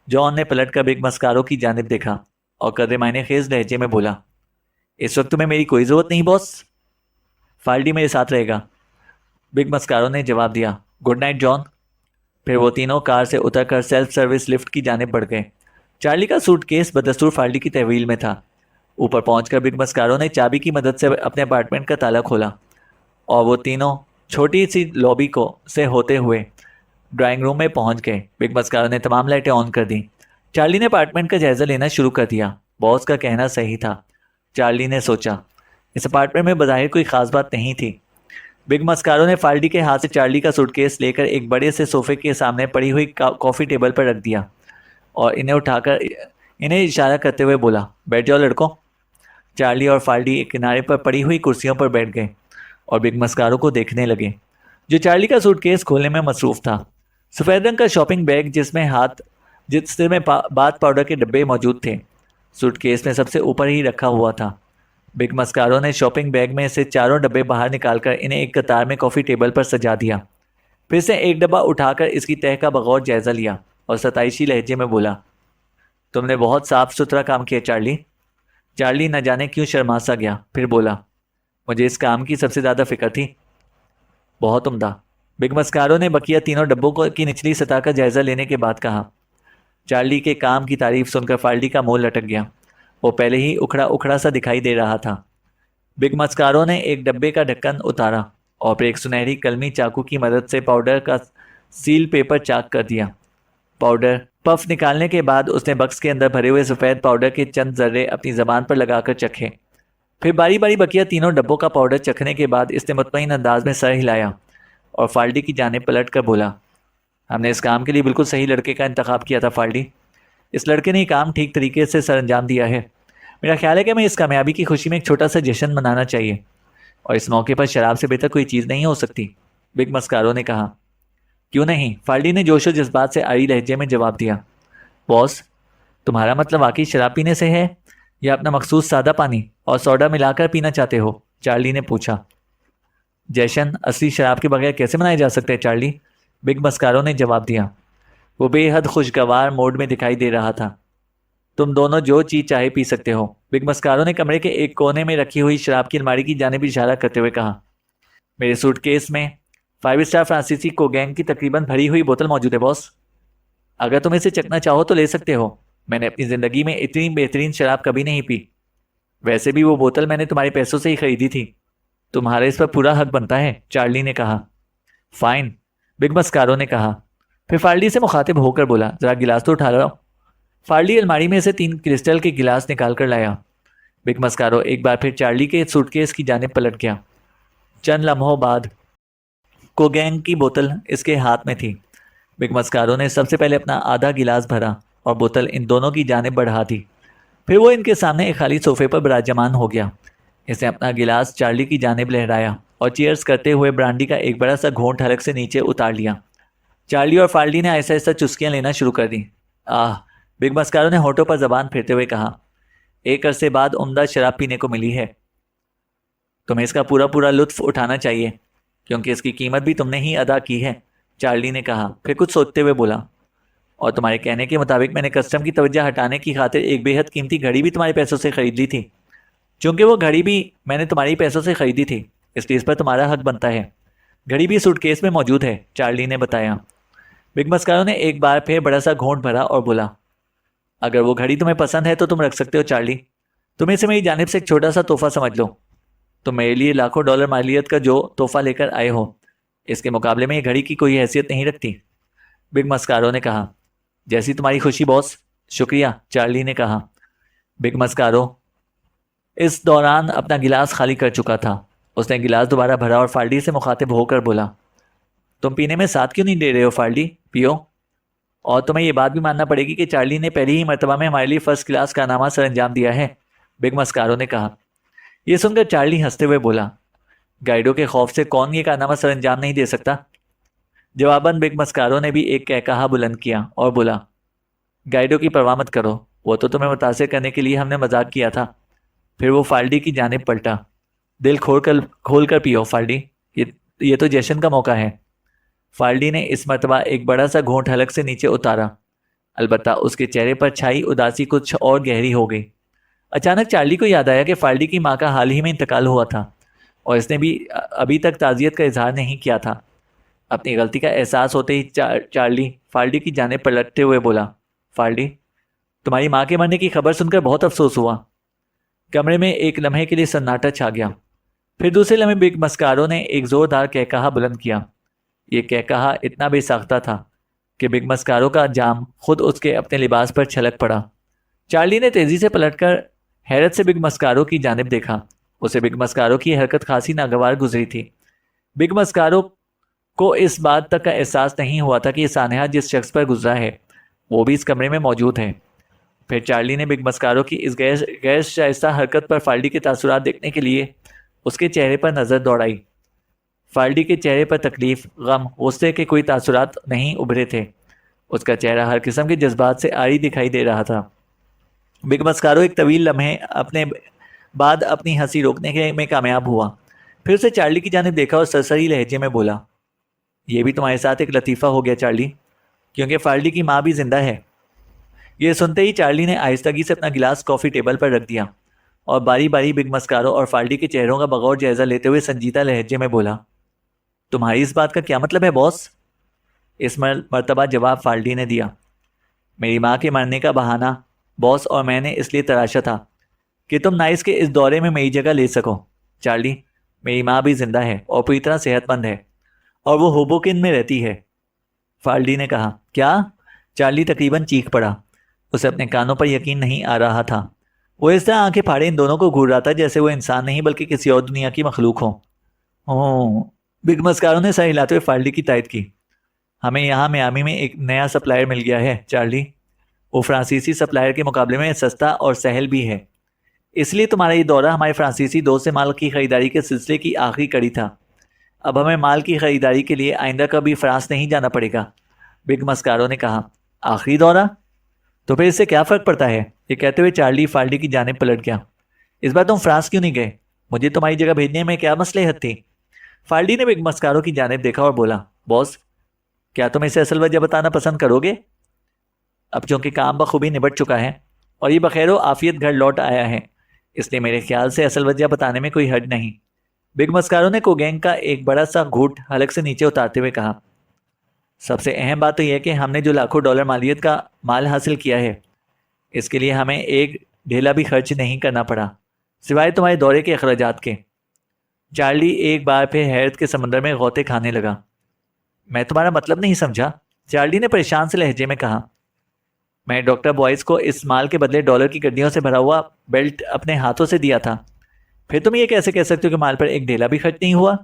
जॉन ने पलट कर बिग मस्कारो की जानिब देखा और कदरे मायने खेज लहजे में बोला, इस वक्त तुम्हें मेरी कोई ज़रूरत नहीं बॉस, फाल्डी मेरे साथ रहेगा। बिग मस्कारो ने जवाब दिया, गुड नाइट जॉन। फिर वो तीनों कार से उतरकर सेल्फ सर्विस लिफ्ट की जानिब बढ़ गए। चार्ली का सूटकेस बदस्तूर फाल्डी की तहवील में था। ऊपर पहुंचकर बिग मस्कारो ने चाबी की मदद से अपने अपार्टमेंट का ताला खोला और वो तीनों छोटी सी लॉबी को से होते हुए ड्राइंग रूम में पहुंच गए। बिग मस्कारो ने तमाम लाइटें ऑन कर दी। चार्ली ने अपार्टमेंट का जायजा लेना शुरू कर दिया। बॉस का कहना सही था, चार्ली ने सोचा, इस अपार्टमेंट में बज़ाहिर कोई ख़ास बात नहीं थी। बिग मस्कारो ने फाल्डी के हाथ से चार्ली का सूटकेस लेकर एक बड़े से सोफे के सामने पड़ी हुई कॉफ़ी टेबल पर रख दिया और इन्हें इशारा करते हुए बोला, बैठ जाओ लड़कों। चार्ली और फाल्डी एक किनारे पर पड़ी हुई कुर्सियों पर बैठ गए और बिग मस्कारो को देखने लगे, जो चार्ली का सूटकेस खोलने में मसरूफ़ था। सफ़ेद रंग का शॉपिंग बैग जिसमें बाथ पाउडर के डब्बे मौजूद थे, सूटकेस में सबसे ऊपर ही रखा हुआ था। बिग मस्कारो ने शॉपिंग बैग में से 4 डब्बे बाहर निकालकर इन्हें एक कतार में कॉफ़ी टेबल पर सजा दिया। फिर से एक डब्बा उठाकर इसकी तह का बगौर जायज़ा लिया और सताइशी लहजे में बोला, तुमने बहुत साफ सुथरा काम किया चार्ली। चार्ली न जाने क्यों शर्मा सा गया, फिर बोला, मुझे इस काम की सबसे ज़्यादा फिक्र थी। बहुत उम्दा, बिग मस्कारो ने बकिया तीनों डब्बों की निचली सतह का जायज़ा लेने के बाद कहा। चार्ली के काम की तारीफ सुनकर फाल्डी का मुंह लटक गया। वो पहले ही उखड़ा उखड़ा सा दिखाई दे रहा था। बिग मस्कारो ने एक डब्बे का ढक्कन उतारा और फिर एक सुनहरी कलमी चाकू की मदद से पाउडर का सील पेपर चाक कर दिया। पाउडर पफ निकालने के बाद उसने बक्स के अंदर भरे हुए सफ़ेद पाउडर के चंद जर्रे अपनी ज़बान पर लगाकर चखे। फिर बारी बारी बकिया तीनों डब्बों का पाउडर चखने के बाद इसने मुतमईन अंदाज में सर हिलाया और फाल्डी की जानिब पलट कर बोला, हमने इस काम के लिए बिल्कुल सही लड़के का इंतखाब किया था फाल्डी। इस लड़के ने काम ठीक तरीके से सर अंजाम दिया है। मेरा ख्याल है कि हमें इस कामयाबी की खुशी में एक छोटा सा जश्न मनाना चाहिए और इस मौके पर शराब से बेहतर कोई चीज़ नहीं हो सकती, बिग मस्कारो ने कहा। क्यों नहीं, फाल्डी ने जोशो जज्बात से आड़ी लहजे में जवाब दिया। बॉस, तुम्हारा मतलब वाकई शराब पीने से है या अपना मखसूस सादा पानी और सोडा मिलाकर पीना चाहते हो, चार्ली ने पूछा। जश्न असली शराब के बगैर कैसे मनाया जा सकता है चार्ली, बिग मस्कारो ने जवाब दिया। वो बेहद खुशगवार मोड में दिखाई दे रहा था। तुम दोनों जो चीज़ चाहे पी सकते हो, बिग मस्कारो ने कमरे के एक कोने में रखी हुई शराब की अलमारी की जानिब इशारा करते हुए कहा। मेरे सूटकेस में 5 स्टार फ्रांसीसी कोगैंग की तकरीबन भरी हुई बोतल मौजूद है बॉस, अगर तुम इसे चखना चाहो तो ले सकते हो। मैंने अपनी ज़िंदगी में इतनी बेहतरीन शराब कभी नहीं पी। वैसे भी वो बोतल मैंने तुम्हारे पैसों से ही खरीदी थी, तुम्हारे इस पर पूरा हक बनता है, चार्ली ने कहा। फाइन, बिग मस्कारो ने कहा। फिर फाल्डी से मुखातिब होकर बोला, ज़रा गिलास तो उठा लो। फाल्डी अलमारी में से 3 क्रिस्टल के गिलास निकाल कर लाया। बिग मस्कारो एक बार फिर चार्ली के सूटकेस की जानिब पलट गया। चंद लम्हों बाद कोगैंग की बोतल इसके हाथ में थी। बिग मस्कारो ने सबसे पहले अपना आधा गिलास भरा और बोतल इन दोनों की जानिब बढ़ा दी। फिर वो इनके सामने एक खाली सोफे पर विराजमान हो गया। इसने अपना गिलास चार्ली की जानिब लहराया और चीयर्स करते हुए ब्रांडी का एक बड़ा सा घोंट हलक से नीचे उतार लिया। चार्ली और फाल्डी ने ऐसा ऐसा चुस्कियाँ लेना शुरू कर दी। आह, बिग मस्कारो ने होठों पर जबान फेरते हुए कहा, एक अरसे बाद उम्दा शराब पीने को मिली है। तुम्हें इसका पूरा पूरा लुत्फ उठाना चाहिए, क्योंकि इसकी कीमत भी तुमने ही अदा की है, चार्ली ने कहा। फिर कुछ सोचते हुए बोला, और तुम्हारे कहने के मुताबिक मैंने कस्टम की तवज्जो हटाने की खातिर एक बेहद कीमती घड़ी भी तुम्हारे पैसों से खरीद ली थी। चूंकि वो घड़ी भी मैंने तुम्हारी पैसों से खरीदी थी, इसलिए इस पर तुम्हारा हक बनता है। घड़ी भी सूटकेस में मौजूद है, चार्ली ने बताया। बिग मस्कारो ने एक बार फिर बड़ा सा घूंट भरा और बोला, अगर वो घड़ी तुम्हें पसंद है तो तुम रख सकते हो चार्ली। तुम इसे मेरी जानिब से एक छोटा सा तोहफा समझ लो। तुम मेरे लिए लाखों डॉलर मालियत का जो तोहफा लेकर आए हो, इसके मुकाबले में ये घड़ी की कोई हैसियत नहीं रखती। बिग मस्कारो ने कहा। जैसी तुम्हारी खुशी बॉस। शुक्रिया, चार्ली ने कहा। बिग मस्कारो इस दौरान अपना गिलास खाली कर चुका था। उसने गिलास दोबारा भरा और फाल्डी से मुखातिब होकर बोला, तुम पीने में साथ क्यों नहीं दे रहे हो फाल्डी? पियो। और तुम्हें ये बात भी मानना पड़ेगी कि चार्ली ने पहली ही मर्तबा में हमारे लिए फर्स्ट क्लास कारनामा सर अंजाम दिया है, बिग मस्कारो ने कहा। यह सुनकर चार्ली हंसते हुए बोला, गाइडो के खौफ से कौन ये कारनामा सर अंजाम नहीं दे सकता? जवाबन बिग मस्कारो ने भी एक कहकहा बुलंद किया और बोला, गाइडो की परवाह मत करो, वो तो तुम्हें मुतासिर करने के लिए हमने मजाक किया था। फिर वो फाल्डी की जानिब पलटा। दिल खोल कर पियो फाल्डी, ये तो जश्न का मौका है। फाल्डी ने इस मरतबा एक बड़ा सा घूंट हलक से नीचे उतारा। अलबत्ता उसके चेहरे पर छाई उदासी कुछ और गहरी हो गई। अचानक चार्ली को याद आया कि फाल्डी की माँ का हाल ही में इंतकाल हुआ था और इसने भी अभी तक ताज़ियत का इजहार नहीं किया था। अपनी गलती का एहसास होते ही चार्ली फाल्डी की जानिब पलटते हुए बोला, फाल्डी, तुम्हारी माँ के मरने की खबर सुनकर बहुत अफसोस हुआ। कमरे में एक लम्हे के लिए सन्नाटा छा गया। फिर दूसरे लम्हे बिग मस्कारो ने एक जोरदार कहकहा बुलंद किया। ये कहकहा इतना बेसाख्ता था कि बिग मस्कारो का जाम खुद उसके अपने लिबास पर छलक पड़ा। चार्ली ने तेजी से पलटकर हैरत से बिग मस्कारो की जानिब देखा। उसे बिग मस्कारो की हरकत खासी नागवार गुजरी थी। बिग मस्कारो को इस बात तक का एहसास नहीं हुआ था कि ये सानहा जिस शख्स पर गुजरा है वो भी इस कमरे में मौजूद है। फिर चार्ली ने बिग मस्कारो की इस गैर शाइस्ता हरकत पर फाल्डी के तासुरात देखने के लिए उसके चेहरे पर नज़र दौड़ाई। फाल्डी के चेहरे पर तकलीफ, गम, गुस्से के कोई तासुरात नहीं उभरे थे। उसका चेहरा हर किस्म के जज्बात से आरी दिखाई दे रहा था। बिग मस्कारो एक तवील लम्हे अपने बाद अपनी हंसी रोकने में कामयाब हुआ। फिर उसे चार्ली की जानिब देखा और सरसरी लहजे में बोला, यह भी तुम्हारे साथ एक लतीफ़ा हो गया चार्ली, क्योंकि फाल्डी की माँ भी जिंदा है। यह सुनते ही चार्ली ने आहिस्तगी से अपना गिलास कॉफ़ी टेबल पर रख दिया और बारी बारी बिग मस्कारो और फाल्डी के चेहरों का बगौर जायजा लेते हुए संजीदा लहजे में बोला, तुम्हारी इस बात का क्या मतलब है बॉस? इस मर्तबा जवाब फाल्डी ने दिया, मेरी माँ के मरने का बहाना बॉस और मैंने इसलिए तराशा था कि तुम नाइस के इस दौरे में मेरी जगह ले सको। चार्ली, मेरी माँ भी जिंदा है और पूरी तरह सेहतमंद है और वो होबोकिन में रहती है। फाल्डी ने कहा, क्या? चार्ली तकरीबन चीख पड़ा। उसे अपने कानों पर यकीन नहीं आ रहा था। वो इस तरह आंखें फाड़े इन दोनों को घूर रहा था जैसे वो इंसान नहीं बल्कि किसी और दुनिया की मखलूक हो। बिग मस्कारो ने सर हिलाते हुए फाल्डी की तायद की। हमें यहाँ मियामी में एक नया सप्लायर मिल गया है चार्ली। वो फ्रांसीसी सप्लायर के मुकाबले में सस्ता और सहल भी है। इसलिए तुम्हारा ये दौरा हमारे फ्रांसीसी दोस्त से माल की ख़रीदारी के सिलसिले की आखिरी कड़ी था। अब हमें माल की ख़रीदारी के लिए आइंदा कभी फ्रांस नहीं जाना पड़ेगा, बिग मस्कारो ने कहा। आखिरी दौरा? तो फिर इससे क्या फ़र्क पड़ता है? ये कहते हुए चार्ली फाल्डी की जानिब पलट गया। इस बार तुम फ्रांस क्यों नहीं गए? मुझे तुम्हारी जगह भेजने में क्या मसलहत थी? फाल्डी ने बिग मस्कारो की जानिब देखा और बोला, बॉस, क्या तुम इसे असल वजह बताना पसंद करोगे? अब चूंकि काम बखूबी निबट चुका है और ये बखैरो आफियत घर लौट आया है, इसलिए मेरे ख्याल से असल वजह बताने में कोई हर्ज नहीं। बिग मस्कारो ने कोगैंग का एक बड़ा सा घूंट हलक से नीचे उतारते हुए कहा, सबसे अहम बात तो यह कि हमने जो लाखों डॉलर मालियत का माल हासिल किया है, इसके लिए हमें एक ढेला भी खर्च नहीं करना पड़ा, सिवाय तुम्हारे दौरे के अखराजात के। चार्ली एक बार फिर हैरत के समंदर में गौते खाने लगा। मैं तुम्हारा मतलब नहीं समझा, चार्ली ने परेशान से लहजे में कहा। मैं डॉक्टर बॉयस को इस माल के बदले डॉलर की गड्डियों से भरा हुआ बेल्ट अपने हाथों से दिया था। फिर तुम ये कैसे कह सकते हो कि माल पर एक ढेला भी खर्च नहीं हुआ?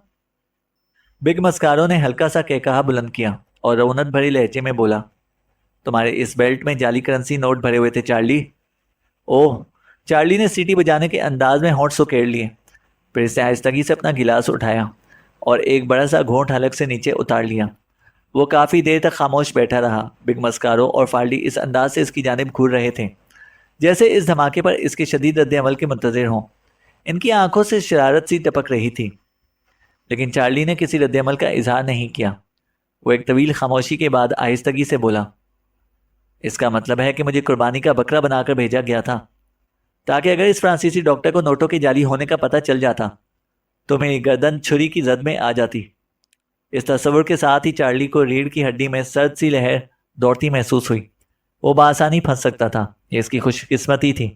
बिग मस्कारो ने हल्का सा कहकहा बुलंद किया और रौनक भरी लहजे में बोला, तुम्हारे इस बेल्ट में जाली करेंसी नोट भरे हुए थे चार्ली। ओह, चार्ली ने सीटी बजाने के अंदाज में होंठ सुकेड़ लिए। फिर से आहिस्तगी से अपना गिलास उठाया और एक बड़ा सा घोंट हलक से नीचे उतार लिया। वो काफ़ी देर तक खामोश बैठा रहा। बिग मस्कारो और फाल्डी इस अंदाज से इसकी जानिब घूर रहे थे जैसे इस धमाके पर इसके शदीद रद्द अमल के मुंतज़िर हों। इनकी आंखों से शरारत सी टपक रही थी, लेकिन चार्ली ने किसी रद्दअमल का इजहार नहीं किया। वो एक तवील खामोशी के बाद आहिस्तगी से बोला, इसका मतलब है कि मुझे कुर्बानी का बकरा बनाकर भेजा गया था, ताकि अगर इस फ्रांसीसी डॉक्टर को नोटों के जाली होने का पता चल जाता तो मेरी गर्दन छुरी की जद में आ जाती। इस तस्वुर के साथ ही चार्ली को रीढ़ की हड्डी में सर्द सी लहर दौड़ती महसूस हुई। वो बआसानी फंस सकता था। ये इसकी खुशकिस्मती थी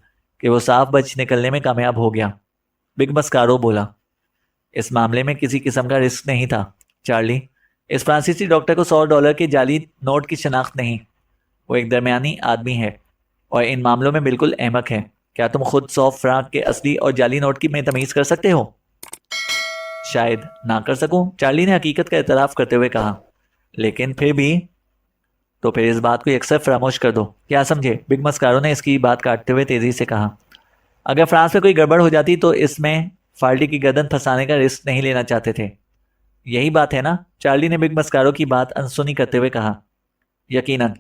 कि वो साफ बच निकलने में कामयाब हो गया। बिग मस्कारो बोला, इस मामले में किसी किस्म का रिस्क नहीं था चार्ली। इस फ्रांसीसी डॉक्टर को $100 के जाली नोट की शनाख्त नहीं। वो एक दरमियानी आदमी है और इन मामलों में बिल्कुल अहमक है। क्या तुम खुद 100 फ्रांक के असली और जाली नोट की में तमीज़ कर सकते हो? शायद ना कर सकूं, चार्ली ने हकीकत का एतराफ़ करते हुए कहा। लेकिन फिर भी, तो फिर इस बात को अक्सर फरामोश कर दो, क्या समझे? बिग मस्कारो ने इसकी बात काटते हुए तेज़ी से कहा। अगर फ्रांस में कोई गड़बड़ हो जाती तो इसमें फाल्टी की गर्दन फंसाने का रिस्क नहीं लेना चाहते थे। यही बात है ना? चार्ली ने बिग मस्कारो की बात अनसुनी करते हुए कहा। यकीनन,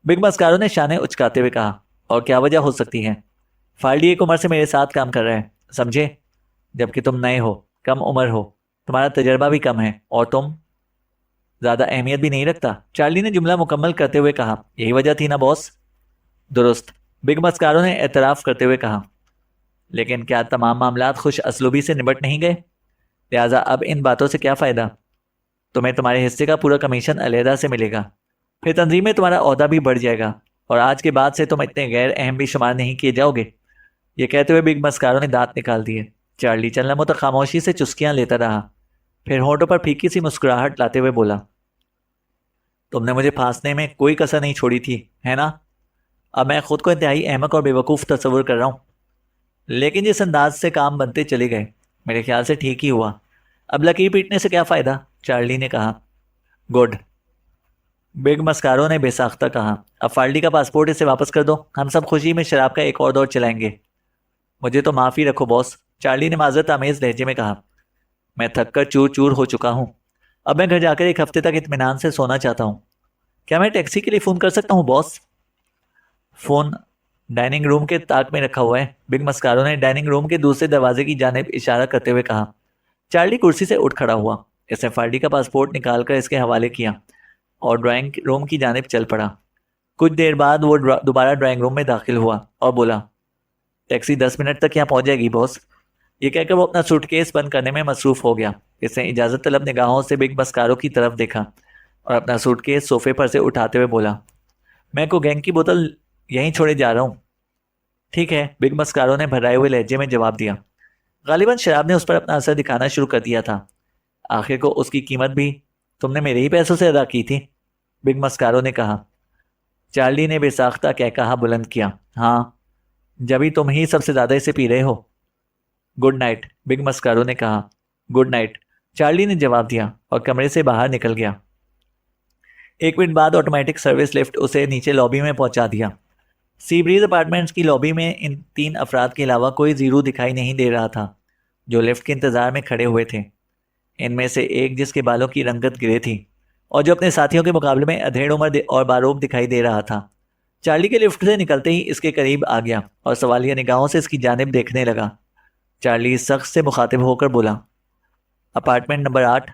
बिग मस्कारो ने शाने उचकाते हुए कहा। और क्या वजह हो सकती है? फाल्टी एक उम्र से मेरे साथ काम कर रहा है, समझे? जबकि तुम नए हो, कम उम्र हो, तुम्हारा तजर्बा भी कम है और तुम ज़्यादा अहमियत भी नहीं रखता। चार्ली ने जुमला मुकम्मल करते हुए कहा। यही वजह थी ना बॉस? दुरुस्त, बिग मस्कारो ने एतराफ़ करते हुए कहा। लेकिन क्या तमाम मामलात खुश असलूबी से निबट नहीं गए? लिहाजा अब इन बातों से क्या फ़ायदा? तुम्हें तुम्हारे हिस्से का पूरा कमीशन अलहदा से मिलेगा, फिर तंजीम में तुम्हारा ओहदा भी बढ़ जाएगा और आज के बाद से तुम इतने गैर अहम भी शुमार नहीं किए जाओगे। ये कहते हुए बिग मस्कारो ने दांत निकाल दिए। चार्ली चलना तो खामोशी से चुस्कियां लेता रहा, फिर होंठों पर फीकी सी मुस्कुराहट लाते हुए बोला, तुमने मुझे फांसने में कोई कसर नहीं छोड़ी थी, है ना? अब मैं खुद को इंतहाई अहमक और बेवकूफ़ तस्वुर कर रहा हूँ, लेकिन जिस अंदाज से काम बनते चले गए, मेरे ख्याल से ठीक ही हुआ। अब लकीर पीटने से क्या फ़ायदा? चार्ली ने कहा। गुड, बिग मस्कारो ने बेसाख्ता कहा। अब फाल्टी का पासपोर्ट इसे वापस कर दो, हम सब खुशी में शराब का एक और दौर चलाएंगे। मुझे तो माफ़ी रखो बॉस, चार्ली ने माजरत आमेज लहजे में कहा। मैं थक कर चूर चूर हो चुका हूँ। अब मैं घर जाकर एक हफ्ते तक इत्मीनान से सोना चाहता हूँ। क्या मैं टैक्सी के लिए फ़ोन कर सकता हूँ बॉस? फ़ोन डाइनिंग रूम के ताक में रखा हुआ है, बिग मस्कारो ने डाइनिंग रूम के दूसरे दरवाजे की जानिब इशारा करते हुए कहा। चार्ली कुर्सी से उठ खड़ा हुआ। इसने फाल्टी का पासपोर्ट निकालकर इसके हवाले किया और ड्राइंग रूम की जानिब चल पड़ा। कुछ देर बाद वो दोबारा ड्राइंग रूम में दाखिल हुआ और बोला, टैक्सी 10 मिनट तक यहाँ पहुँच जाएगी बॉस। ये कहकर वो अपना सूटकेस बंद करने में मसरूफ़ हो गया। इसने इजाज़त तलब निगाहों से बिग मस्कारो की तरफ देखा और अपना सूटकेस सोफे पर से उठाते हुए बोला, मैं कोगैंग की बोतल यहीं छोड़े जा रहा हूँ। ठीक है, बिग मस्कारो ने भराए हुए लहजे में जवाब दिया। गालिबन शराब ने उस पर अपना असर दिखाना शुरू कर दिया था। आखिर को उसकी कीमत भी तुमने मेरे ही पैसों से अदा की थी, बिग मस्कारो ने कहा। चार्ली ने बेसाख्ता कह कहा बुलंद किया। हाँ, जब ही तुम ही सबसे ज़्यादा इसे पी रहे हो। गुड नाइट, बिग मस्कारो ने कहा। गुड नाइट, चार्ली ने जवाब दिया और कमरे से बाहर निकल गया। 1 मिनट बाद ऑटोमेटिक सर्विस लिफ्ट उसे नीचे लॉबी में पहुंचा दिया। सी ब्रीज अपार्टमेंट्स की लॉबी में इन 3 अफराद के अलावा कोई जीरो दिखाई नहीं दे रहा था जो लिफ्ट के इंतज़ार में खड़े हुए थे। इनमें से एक, जिसके बालों की रंगत ग्रे थी और जो अपने साथियों के मुकाबले में अधेड़ उम्र और बारोब दिखाई दे रहा था, चार्ली के लिफ्ट से निकलते ही इसके करीब आ गया और सवालिया निगाहों से इसकी जानिब देखने लगा। चार्ली इस शख्स से मुखातिब होकर बोला, अपार्टमेंट नंबर 8,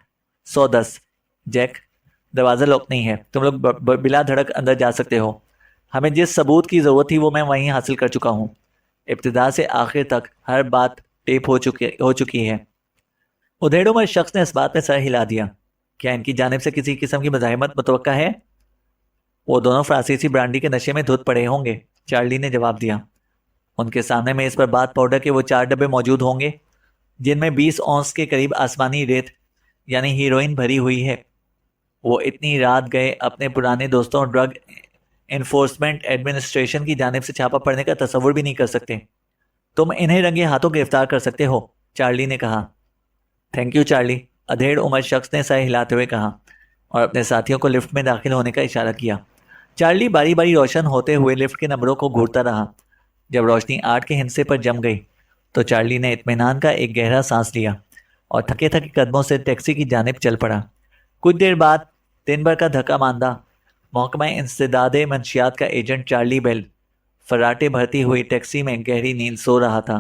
110। जैक, दरवाज़ा लॉक नहीं है, तुम लोग बिला धड़क अंदर जा सकते हो। हमें जिस सबूत की ज़रूरत थी वो मैं वहीं हासिल कर चुका हूँ। इब्तिदा से आखिर तक हर बात टेप हो चुकी है। उधेड़ उम्र शख्स ने इस बात में सर हिला दिया। क्या इनकी जानिब से किसी किस्म की मज़ाहमत मुतवक्का है? वो दोनों फ्रांसीसी ब्रांडी के नशे में धुत पड़े होंगे, चार्ली ने जवाब दिया। उनके सामने में इस पर बात पाउडर के वो 4 डब्बे मौजूद होंगे जिनमें 20 औंस के करीब आसमानी रेत यानी हीरोइन भरी हुई है। वो इतनी रात गए अपने पुराने दोस्तों ड्रग इन्फोर्समेंट एडमिनिस्ट्रेशन की जानिब से छापा पड़ने का तस्वुर भी नहीं कर सकते। तुम इन्हें रंगे हाथों गिरफ्तार कर सकते हो, चार्ली ने कहा। थैंक यू चार्ली, अधेड़ उम्र शख्स ने सर हिलाते हुए कहा और अपने साथियों को लिफ्ट में दाखिल होने का इशारा किया। चार्ली बारी बारी रोशन होते हुए लिफ्ट के नंबरों को घूरता रहा। जब रोशनी 8 के हिस्से पर जम गई तो चार्ली ने इत्मीनान का एक गहरा सांस लिया और थके थके कदमों से टैक्सी की जानिब चल पड़ा। कुछ देर बाद दिन भर का धक्का मांदा महकमा इंसदादे मंशियात का एजेंट चार्ली बेल फर्राटे भरती हुई टैक्सी में गहरी नींद सो रहा था।